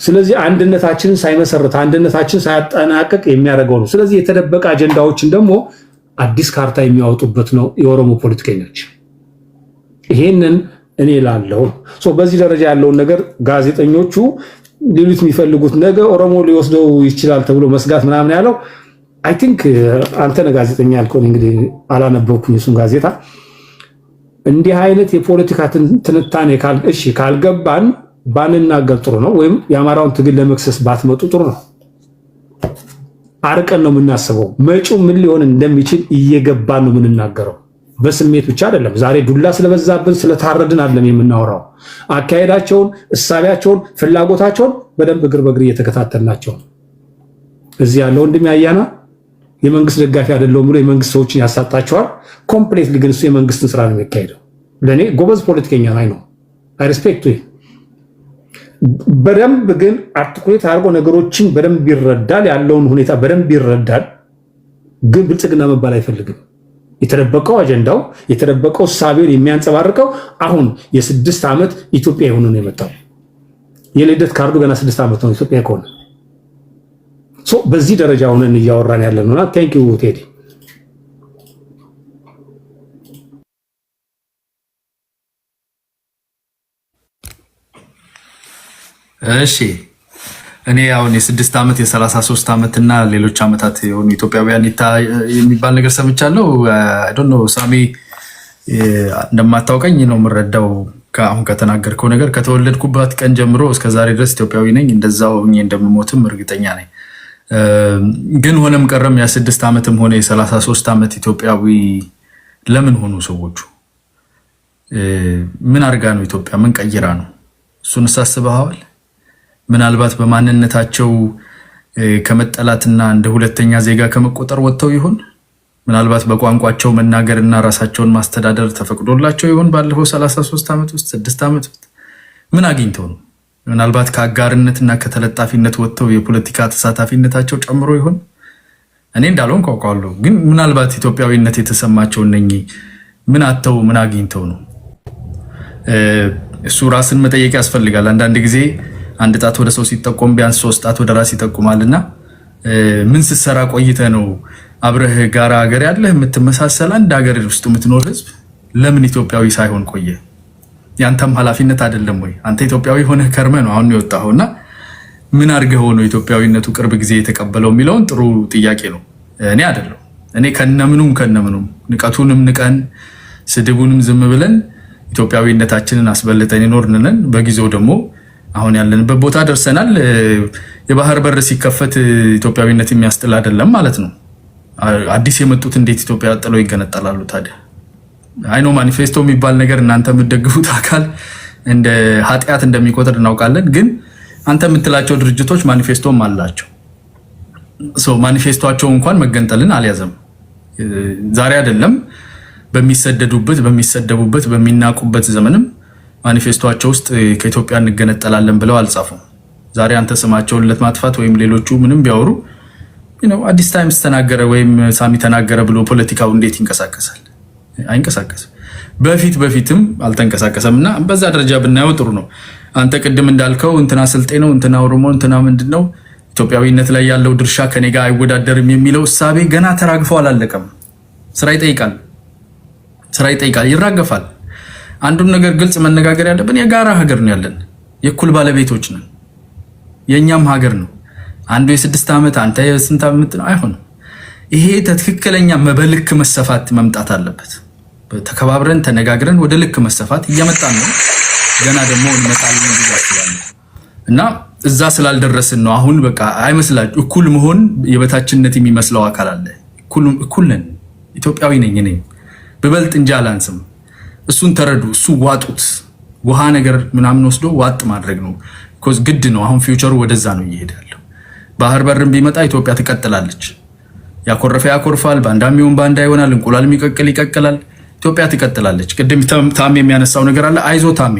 ስለዚህ አንድነታችንን ሳይመሰረት አንድነታችን ሳያጠናቅቅ የሚያደርገው ነው። ስለዚህ የተደበቀ አጀንዳዎችን ደግሞ አዲስ ካርታ የሚያወጡበት ነው የኦሮሞ ፖለቲከኞች። ይሄንን እኔ ላለው በዚህ ደረጃ ያለውን ነገር ጋዜጠኞቹ ሊሉት የሚፈልጉት ነገ ኦሮሞ ሊወስደው ይችላል ተብሎ መስጋት ምናምን ያለው አይ ቲንክ አንተ ነህ ጋዜጠኛ ያልከው እንግዲህ አላነበብኩኝ እሱን ጋዜጣ እንዲህ አይነት የፖለቲካ ትንታኔ ካልገባን ባንናገር ጥሩ ነው ወይም የአማራውን ትግል ለመክሰስ ባትመጡ ጥሩ ነው አርቀን ነው የምናስበው መጪው ምን ሊሆን እንደሚችል እየገባን ነው የምንናገረው በስሜት ብቻ አይደለም ዛሬ ዱላ ስለበዛብን ስለታረድን አይደለም የምናወራው አካሄዳቸውን እሳቢያቸውን ፍላጎታቸውን በደንብ እግር በእግር እየተከታተልናቸው እዚህ ያለው ወንድም ያያና የመንግስት ደጋፊ አይደለም ብሎ የመንግስት ሰዎችን ያሳጣቸዋል ኮምፕሊትሊ ግን እሱ የመንግስትን ስራ ነው የሚካሄደው ለኔ ጎበዝ ፖለቲከኛ ነው አይ ሪስፔክት ዩ በደንብ ግን አርቲኩሌት አድርጎ ነገሮችን በደንብ ይረዳል ያለውን ሁኔታ በደንብ ይረዳል ግን ብልጽግና መባል አይፈልግም የተደበቀው አጀንዳው የተደበቀው ሳቢውን የሚያንጸባርቀው አሁን የ6 ዓመት ኢትዮጵያ የሆነ ነው የመጣው የልደት ካርዱ ገና 6 ዓመት ነው ኢትዮጵያ ከሆነ በዚህ ደረጃ ሆነን እያወራን ያለነውና ቴንክ ዩ ቴዲ እሺ እኔ አሁን የ6 ዓመት የ33 ዓመት እና ሌሎች ዓመታት የሆኑ ኢትዮጵያውያን የሚባል ነገር ሰምቻለሁ አይ ዶንት ኖ ሳሚ እንደማታውቀኝ ነው የምረዳው አሁን ከተናገርከው ነገር ከተወለድኩበት ቀን ጀምሮ እስከ ዛሬ ድረስ ኢትዮጵያዊ ነኝ እንደዛው ሆኜ እንደምሞትም እርግጠኛ ነኝ ግን ሆነም ቀረም ያ6 ዓመትም ሆነ የ33 ዓመት ኢትዮጵያዊ ለምን ሆኑ ሰዎቹ ምን አርጋ ነው ኢትዮጵያ ምን ቀይራ ነው እሱን ሳስበዋል ምናልባት በማንነታቸው ከመጠላትና እንደ ሁለተኛ ዜጋ ከመቆጠር ወጥተው ይሆን ምናልባት በቋንቋቸው መናገርና ራሳቸውን ማስተዳደር ተፈቅዶላቸው ይሆን ባለፈው 33 ዓመት ውስጥ 6 ዓመት ውስጥ ምን አግኝተው ነው ምናልባት ከአጋርነትና ከተለጣፊነት ወጥተው የፖለቲካ ተሳታፊነታቸው ጨምሮ ይሆን እኔ እንዳልሆን አውቃለሁ ግን ምናልባት ኢትዮጵያዊነት የተሰማቸው እነኚህ ምን አተው ምን አግኝተው ነው እሱ ራስን መጠየቅ ያስፈልጋል አንዳንድ ጊዜ አንድ ጣት ወደ ሰው ሲጠቆም ቢያንስ 3 ጣት ወደ ራስ ይጠቁማልና ምን ስትሰራ ቆይተ ነው አብረህ ጋራ ሀገር ያለህ የምትመሳሰል አንድ ሀገር ውስጥ የምትኖር ህዝብ ለምን ኢትዮጵያዊ ሳይሆን ቆየ ያንተም ኃላፊነት አይደለም ወይ አንተ ኢትዮጵያዊ ሆነህ ከርመህ ነው አሁን የወጣኸውና ምን አርገው ነው ኢትዮጵያዊነቱ ቅርብ ጊዜ የተቀበለው የሚለውን ጥሩ ጥያቄ ነው እኔ አይደለም እኔ ከነምኑም ንቀቱንም ንቀን ስድቡንም ዝም ብለን ኢትዮጵያዊነታችንን አስበልጠን ይኖርነን በጊዜው ደግሞ አሁን ያለንበት ቦታ ደርሰናል የባህር በር ሲከፈት ኢትዮጵያዊነት የሚያስጥል አይደለም ማለት ነው አዲስ የመጡት እንዴት ኢትዮጵያ ጥለው ይገነጣላሉ ታዲያ አይኖ ማኒፌስቶ የሚባል ነገር እናንተ የምትደግፉት አካል እንደ ኃጢያት እንደሚቆጥር እናውቃለን ግን አንተ የምትላቸው ድርጅቶች ማኒፌስቶም አላቸው ማኒፌስቶአቸው እንኳን መገንጠልን አልያዘም ዛሬ አይደለም በሚሰደቡበት በሚናቁበት ዘመንም ማኒፌስቶአቸው ውስጥ ከኢትዮጵያ እንገነጠላለን ብለው አልጻፉም ዛሬ አንተ ስማቸውን ለማጥፋት ወይም ሌሎቹ ምንም ቢያወሩ አዲስ ታይምስ ተናገረ ወይም ሳሚ ተናገረ ብሎ ፖለቲካው እንዴት ይንቀሳቀሳል አይንቀሳቀስም በፊትም አልተንቀሳቀሰምና በዛ ደረጃ ብናየው ጥሩ ነው አንተ ቅድም እንዳልከው እንትና ስልጤ ነው እንትና ኦሮሞ እንትና ምንድነው ኢትዮጵያዊነት ላይ ያለው ድርሻ ከኔ ጋር አይወዳደርም የሚለው እሳቤ ገና ተራግፈው አላለቀም ስራ ይጠይቃል ይራገፋል አንዱን ነገር ግልጽ መነጋገር ያለብን የጋራ ሀገር ነው ያለን የኩል ባለቤቶች ነን የኛም ሀገር ነው አንዱ የ6 ዓመት አንተ የ8 ዓመት ነው አይሆንም ይሄ ትክክለኛ መበልክ መሰፋት መምጣት አለበት ተከባብረን ተነጋግረን ወደ ልክ መሰፋት እየመጣን ነው ገና ደግሞ እንመጣለን ይላል እና እዛ ስላልደረስን ነው አሁን በቃ አይመስላችሁ እኩል መሆን የበታችነት የሚመስለው አካል አለ እኩል ነን ኢትዮጵያዊ ነኝ እኔ በበልጥ እንጂ አላንስም እሱን ተረዱ እሱ ዋጡት ውሃ ነገር ምናምን ወስዶ ዋጥ ማድረግ ነው ኮዝ ግድ ነው አሁን ፊውቸሩ ወደዛ ነው እየሄዳለው ባህር በርም ቢመጣ ኢትዮጵያ ትቀጥላለች ያኮረፈ ያኮርፋል ባንዳሚውን ባንዳ ይሆናል እንቁላል የሚቀቅል ይቀቅላል ኢትዮጵያ ትቀጥላለች ቅድም ታሜ የሚያነሳው ነገር አለ አይዞ ታሜ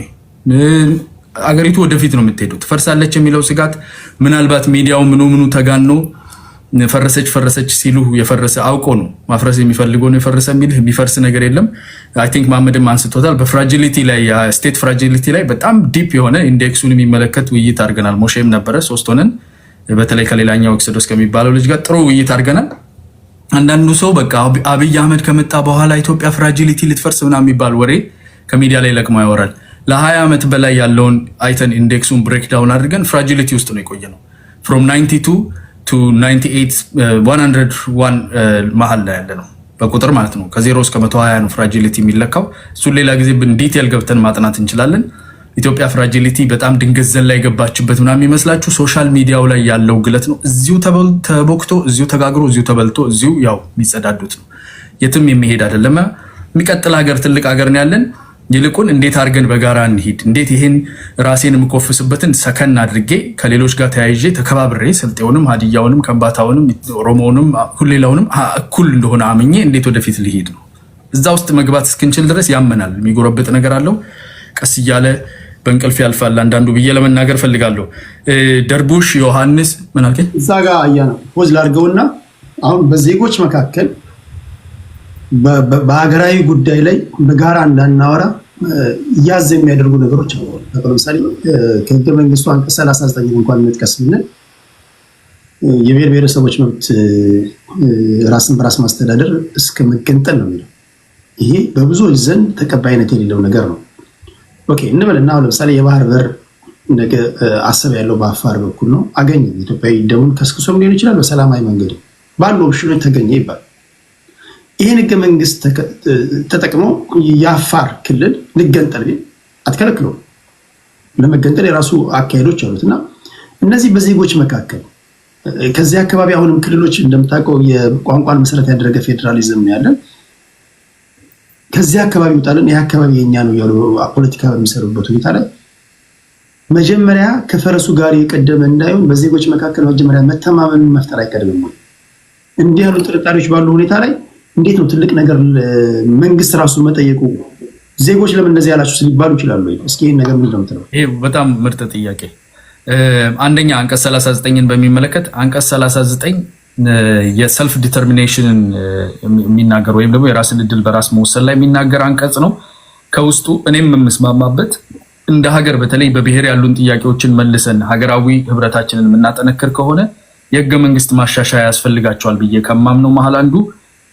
አገሪቱ ወደፊት ነው የምትሄደው ትፈርሳለች የሚለው ስጋት ምናልባት ሚዲያው ምኑ ተጋኖ ፈረሰች ሲሉ የፈረሰ አውቆ ነው ማፍረስ የሚፈልገው ነው የፈረሰ የሚልህ ቢፈርስ ነገር የለም አይ ቲንክ ማመድም አንስቶታል በፍራጂሊቲ ላይ ስቴት ፍራጂሊቲ ላይ በጣም ዲፕ የሆነ ኢንዴክሱን የሚመለከት ውይይት አድርገናል ሞሼም ነበረ 3 ሆነን በተለይ ከሌላኛው ኤክሶዶስ ከሚባለው ልጅ ጋር ጥሩ ውይይት አድርገናል አንዳንዱ ሰው በቃ አብይ አህመድ ከመጣ በኋላ ኢትዮጵያ ፍራጂሊቲ ልትፈርስ ምናምን የሚባል ወሬ ከሚዲያ ላይ ለቅሞ ያወራል። ለ20 ዓመት በላይ ያለውን አይተን ኢንዴክሱን ብሬክዳውን አድርገን ፍራጂሊቲ ውስጥ ነው የቆየ ነው። ፍሮም 92 to 98 101 መሀል ላይ ያለ ነው በቁጥር ማለት ነው። ከ0 እስከ 120 ነው ፍራጂሊቲ የሚለካው። እሱን ሌላ ጊዜ ዲቴል ገብተን ማጥናት እንችላለን። ኢትዮጵያ ፍራጂሊቲ በጣም ድንገት ዘላ የገባችበት ምናምን የሚመስላችሁ ሶሻል ሚዲያው ላይ ያለው ግለት ነው። እዚሁ ተቦክቶ፣ እዚሁ ተጋግሮ፣ እዚሁ ተበልቶ፣ እዚሁ ያው የሚጸዳዱት ነው። የትም የሚሄድ አይደለም። የሚቀጥል ሀገር ትልቅ ሀገር ነው ያለን። ይልቁን እንዴት አድርገን በጋራ እንሂድ፣ እንዴት ይሄን ራሴን የምኮፍስበትን ሰከን አድርጌ ከሌሎች ጋር ተያይዤ ተከባብሬ ስልጤውንም፣ ሀዲያውንም፣ ከምባታውንም፣ ኦሮሞውንም ሌላውንም እኩል እንደሆነ አምኜ እንዴት ወደፊት ልሂድ ነው። እዛ ውስጥ መግባት እስክንችል ድረስ ያመናል። የሚጎረብጥ ነገር አለው። ቀስ እያለ በእንቅልፍ ያልፋል አንዳንዱ ብዬ ለመናገር ፈልጋለሁ። ደርቡሽ ዮሐንስ ምን አልከኝ? እዛ ጋር አያና ፖዝ ላድርገውና አሁን በዜጎች መካከል በሀገራዊ ጉዳይ ላይ በጋራ እንዳናወራ እያዘ የሚያደርጉ ነገሮች አሉ። ለምሳሌ ከህገ መንግስቱ አንቀጽ 39 እንኳን መጥቀስ ብንል የብሔር ብሔረሰቦች መብት ራስን በራስ ማስተዳደር እስከ መገንጠል ነው የሚለው። ይሄ በብዙዎች ዘንድ ተቀባይነት የሌለው ነገር ነው። ኦኬ እንበልና አሁን ለምሳሌ የባህር በር ነገ አሰብ ያለው በአፋር በኩል ነው አገኘ ኢትዮጵያዊ ደሙን ከስክሶም ሊሆን ይችላል፣ በሰላማዊ መንገድ ባሉ ኦፕሽኖች ተገኘ ይባል። ይሄን ህገ መንግስት ተጠቅሞ የአፋር ክልል ልገንጠል አትከለክለው። ለመገንጠል የራሱ አካሄዶች አሉትና እነዚህ በዜጎች መካከል ከዚህ አካባቢ አሁንም ክልሎች እንደምታውቀው የቋንቋን መሰረት ያደረገ ፌዴራሊዝም ነው ያለን። ከዚህ አካባቢ ይወጣልን ይሄ አካባቢ የኛ ነው ያሉ ፖለቲካ በሚሰሩበት ሁኔታ ላይ መጀመሪያ ከፈረሱ ጋር የቀደመ እንዳይሆን በዜጎች መካከል መጀመሪያ መተማመን መፍጠር አይቀድምም ወይ? እንዲህ ያሉ ጥርጣሬዎች ባሉ ሁኔታ ላይ እንዴት ነው ትልቅ ነገር መንግስት ራሱ መጠየቁ? ዜጎች ለምን እንደዚህ ያላችሁ ሊባሉ ይችላሉ ወይ? እስኪ ይሄን ነገር ምን ነው የምትለው? ይሄ በጣም ምርጥ ጥያቄ። አንደኛ አንቀጽ 39ን በሚመለከት አንቀጽ 39 የሰልፍ ዲተርሚኔሽንን የሚናገር ወይም ደግሞ የራስን እድል በራስ መወሰን ላይ የሚናገር አንቀጽ ነው። ከውስጡ እኔም የምስማማበት እንደ ሀገር በተለይ በብሔር ያሉን ጥያቄዎችን መልሰን ሀገራዊ ህብረታችንን የምናጠነክር ከሆነ የህገ መንግስት ማሻሻያ ያስፈልጋቸዋል ብዬ ከማምነው መሀል አንዱ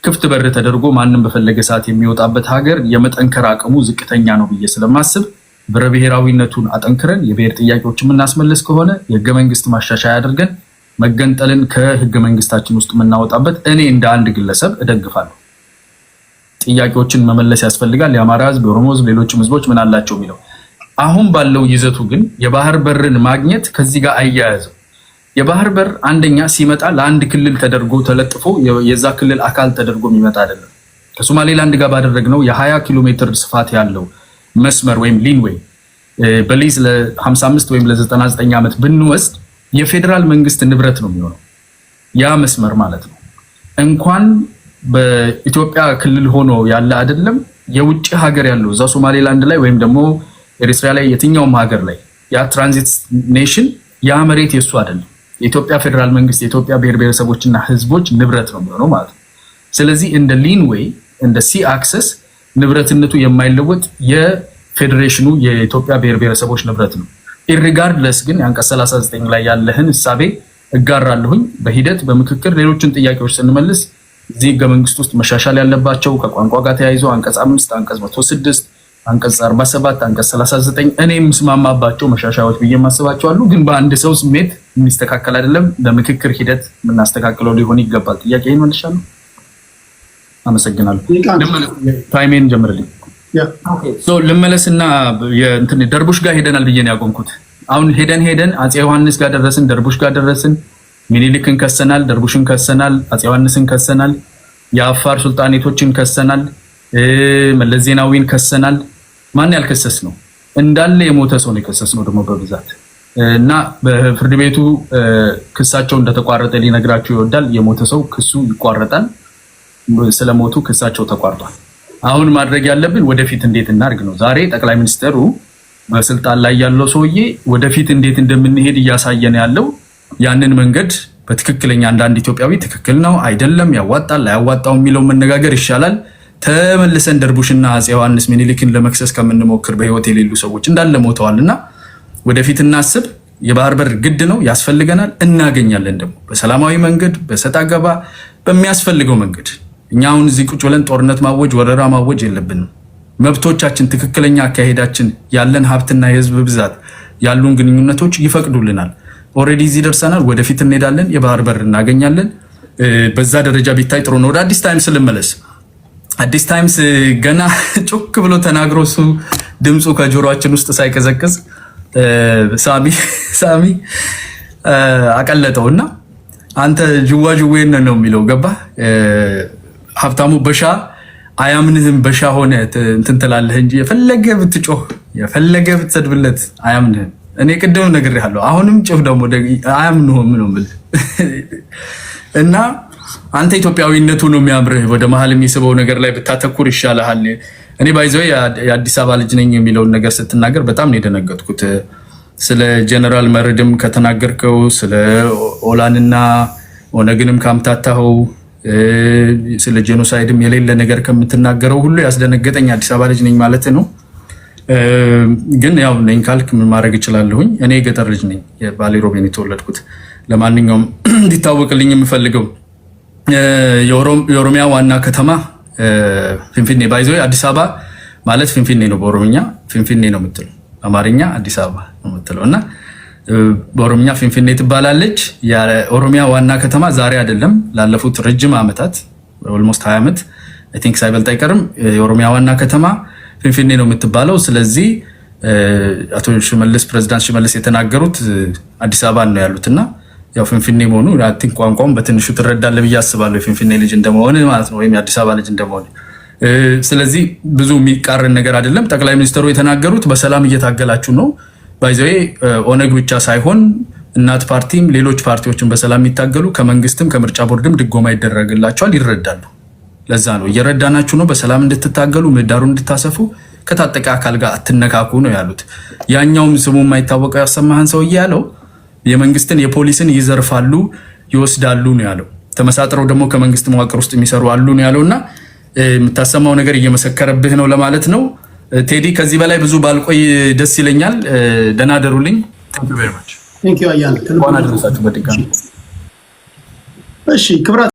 ክፍት በር ተደርጎ ማንም በፈለገ ሰዓት የሚወጣበት ሀገር የመጠንከር አቅሙ ዝቅተኛ ነው ብዬ ስለማስብ ብሔረ ብሔራዊነቱን አጠንክረን የብሔር ጥያቄዎች የምናስመልስ ከሆነ የህገ መንግስት ማሻሻያ አድርገን መገንጠልን ከህገ መንግስታችን ውስጥ የምናወጣበት እኔ እንደ አንድ ግለሰብ እደግፋለሁ። ጥያቄዎችን መመለስ ያስፈልጋል። የአማራ ህዝብ፣ የኦሮሞ ህዝብ፣ ሌሎችም ህዝቦች ምን አላቸው የሚለው አሁን ባለው ይዘቱ ግን የባህር በርን ማግኘት ከዚህ ጋር አያያዝም። የባህር በር አንደኛ ሲመጣ ለአንድ ክልል ተደርጎ ተለጥፎ የዛ ክልል አካል ተደርጎ የሚመጣ አይደለም። ከሶማሌላንድ ጋር ባደረግነው የ20 ኪሎ ሜትር ስፋት ያለው መስመር ወይም ሊንዌይ በሊዝ ለ55 ወይም ለ99 ዓመት ብንወስድ የፌዴራል መንግስት ንብረት ነው የሚሆነው ያ መስመር ማለት ነው። እንኳን በኢትዮጵያ ክልል ሆኖ ያለ አይደለም የውጭ ሀገር ያለው እዛ ሶማሌላንድ ላይ ወይም ደግሞ ኤርትራ ላይ የትኛውም ሀገር ላይ ያ ትራንዚት ኔሽን ያ መሬት የሱ አይደለም። የኢትዮጵያ ፌዴራል መንግስት የኢትዮጵያ ብሔር ብሔረሰቦችና ህዝቦች ንብረት ነው የሚሆነው ማለት ነው። ስለዚህ እንደ ሊንዌይ እንደ ሲ አክሰስ ንብረትነቱ የማይለወጥ የፌዴሬሽኑ የኢትዮጵያ ብሔር ብሔረሰቦች ንብረት ነው። ኢሪጋርድለስ ግን አንቀጽ 39 ላይ ያለህን እሳቤ እጋራለሁኝ። በሂደት በምክክር ሌሎችን ጥያቄዎች ስንመልስ እዚህ ህገ መንግስት ውስጥ መሻሻል ያለባቸው ከቋንቋ ጋር ተያይዞ አንቀጽ 5፣ አንቀጽ 106፣ አንቀጽ 47፣ አንቀጽ 39 እኔ የምስማማባቸው መሻሻያዎች ብዬ የማስባቸው አሉ። ግን በአንድ ሰው ስሜት የሚስተካከል አይደለም። በምክክር ሂደት የምናስተካክለው ሊሆን ይገባል። ጥያቄ መልሻለሁ። አመሰግናለሁ። ታይሜን ጀምርልኝ። ልመለስና ደርቡሽ ጋር ሄደናል ብዬ ነው ያቆምኩት። አሁን ሄደን አፄ ዮሐንስ ጋር ደረስን፣ ደርቡሽ ጋር ደረስን። ሚኒሊክን ከሰናል፣ ደርቡሽን ከሰናል፣ አፄ ዮሐንስን ከሰናል፣ የአፋር ሱልጣኔቶችን ከሰናል፣ መለስ ዜናዊን ከሰናል። ማን ያልከሰስ ነው? እንዳለ የሞተ ሰው ነው የከሰስ ነው ደግሞ በብዛት እና በፍርድ ቤቱ ክሳቸው እንደተቋረጠ ሊነግራቸው ይወዳል። የሞተ ሰው ክሱ ይቋረጣል። ስለሞቱ ክሳቸው ተቋርጧል። አሁን ማድረግ ያለብን ወደፊት እንዴት እናድርግ ነው። ዛሬ ጠቅላይ ሚኒስትሩ በስልጣን ላይ ያለው ሰውዬ ወደፊት እንዴት እንደምንሄድ እያሳየን ያለው ያንን መንገድ በትክክለኛ አንዳንድ ኢትዮጵያዊ ትክክል ነው አይደለም፣ ያዋጣል አያዋጣው የሚለው መነጋገር ይሻላል። ተመልሰን ደርቡሽና አፄ ዮሐንስ ሚኒሊክን ለመክሰስ ከምንሞክር በህይወት የሌሉ ሰዎች እንዳለ ሞተዋልና ወደፊት እናስብ። የባህር በር ግድ ነው፣ ያስፈልገናል፣ እናገኛለን። ደግሞ በሰላማዊ መንገድ በሰጣ ገባ በሚያስፈልገው መንገድ እኛ አሁን እዚህ ቁጭ ብለን ጦርነት ማወጅ ወረራ ማወጅ የለብንም። መብቶቻችን፣ ትክክለኛ አካሄዳችን፣ ያለን ሀብትና የህዝብ ብዛት፣ ያሉን ግንኙነቶች ይፈቅዱልናል። ኦልሬዲ እዚህ ደርሰናል። ወደፊት እንሄዳለን። የባህር በር እናገኛለን። በዛ ደረጃ ቢታይ ጥሩ ነው። ወደ አዲስ ታይምስ ልመለስ። አዲስ ታይምስ ገና ጮክ ብሎ ተናግሮ እሱ ድምፁ ከጆሮአችን ውስጥ ሳይቀዘቅዝ ሳሚ አቀለጠውና አንተ ጅዋ ጅዌን ነው የሚለው ገባ። ሀብታሙ በሻ አያምንህም፣ በሻ ሆነ እንትን ትላለህ እንጂ የፈለገ ብትጮህ የፈለገ ብትሰድብለት አያምንህም። እኔ ቅድም ነግሬሃለሁ፣ አሁንም ጮህ ደግሞ አያምንህም ነው የምልህ። እና አንተ ኢትዮጵያዊነቱ ነው የሚያምርህ፣ ወደ መሀል የሚስበው ነገር ላይ ብታተኩር ይሻልሃል። እኔ ባይዘው የአዲስ አበባ ልጅ ነኝ የሚለውን ነገር ስትናገር በጣም ነው የደነገጥኩት። ስለ ጀነራል መርድም ከተናገርከው፣ ስለ ኦላንና ኦነግንም ካምታታኸው፣ ስለ ጄኖሳይድም የሌለ ነገር ከምትናገረው ሁሉ ያስደነገጠኝ አዲስ አበባ ልጅ ነኝ ማለት ነው። ግን ያው ነኝ ካልክ ምን ማድረግ እችላለሁኝ? እኔ ገጠር ልጅ ነኝ፣ የባሌ ሮቤን የተወለድኩት። ለማንኛውም እንዲታወቅልኝ የምፈልገው የኦሮሚያ ዋና ከተማ ፊንፊኔ። ባይዞ አዲስ አበባ ማለት ፊንፊኔ ነው፣ በኦሮምኛ ፊንፊኔ ነው የምትለው፣ አማርኛ አዲስ አበባ ነው የምትለው እና በኦሮምኛ ፊንፊኔ ትባላለች። የኦሮሚያ ዋና ከተማ ዛሬ አይደለም፣ ላለፉት ረጅም ዓመታት ኦልሞስት 20 ዓመት አይ ቲንክ ሳይበልጥ አይቀርም የኦሮሚያ ዋና ከተማ ፊንፊኔ ነው የምትባለው። ስለዚህ አቶ ሽመልስ ፕሬዝዳንት ሽመልስ የተናገሩት አዲስ አበባ ነው ያሉትና ያው ፊንፊኔ መሆኑ አይ ቲንክ ቋንቋውን በትንሹ ትረዳለህ ብዬ አስባለሁ፣ የፊንፊኔ ልጅ እንደመሆን ማለት ነው፣ ወይም የአዲስ አበባ ልጅ እንደመሆን። ስለዚህ ብዙ የሚቃረን ነገር አይደለም። ጠቅላይ ሚኒስትሩ የተናገሩት በሰላም እየታገላችሁ ነው። ባይዘዌ ኦነግ ብቻ ሳይሆን እናት ፓርቲም ሌሎች ፓርቲዎችን በሰላም የሚታገሉ ከመንግስትም ከምርጫ ቦርድም ድጎማ ይደረግላቸዋል፣ ይረዳሉ። ለዛ ነው እየረዳናችሁ ነው፣ በሰላም እንድትታገሉ ምህዳሩን እንድታሰፉ፣ ከታጠቀ አካል ጋር አትነካኩ ነው ያሉት። ያኛውም ስሙ የማይታወቀው ያሰማህን ሰውዬ ያለው የመንግስትን የፖሊስን ይዘርፋሉ ይወስዳሉ ነው ያለው። ተመሳጥረው ደግሞ ከመንግስት መዋቅር ውስጥ የሚሰሩ አሉ ነው ያለውና የምታሰማው ነገር እየመሰከረብህ ነው ለማለት ነው። ቴዲ ከዚህ በላይ ብዙ ባልቆይ ደስ ይለኛል። ደህና ደሩልኝ። ቴንክ ዩ አያና። አደረሳችሁ በድጋሚ። እሺ ክብራት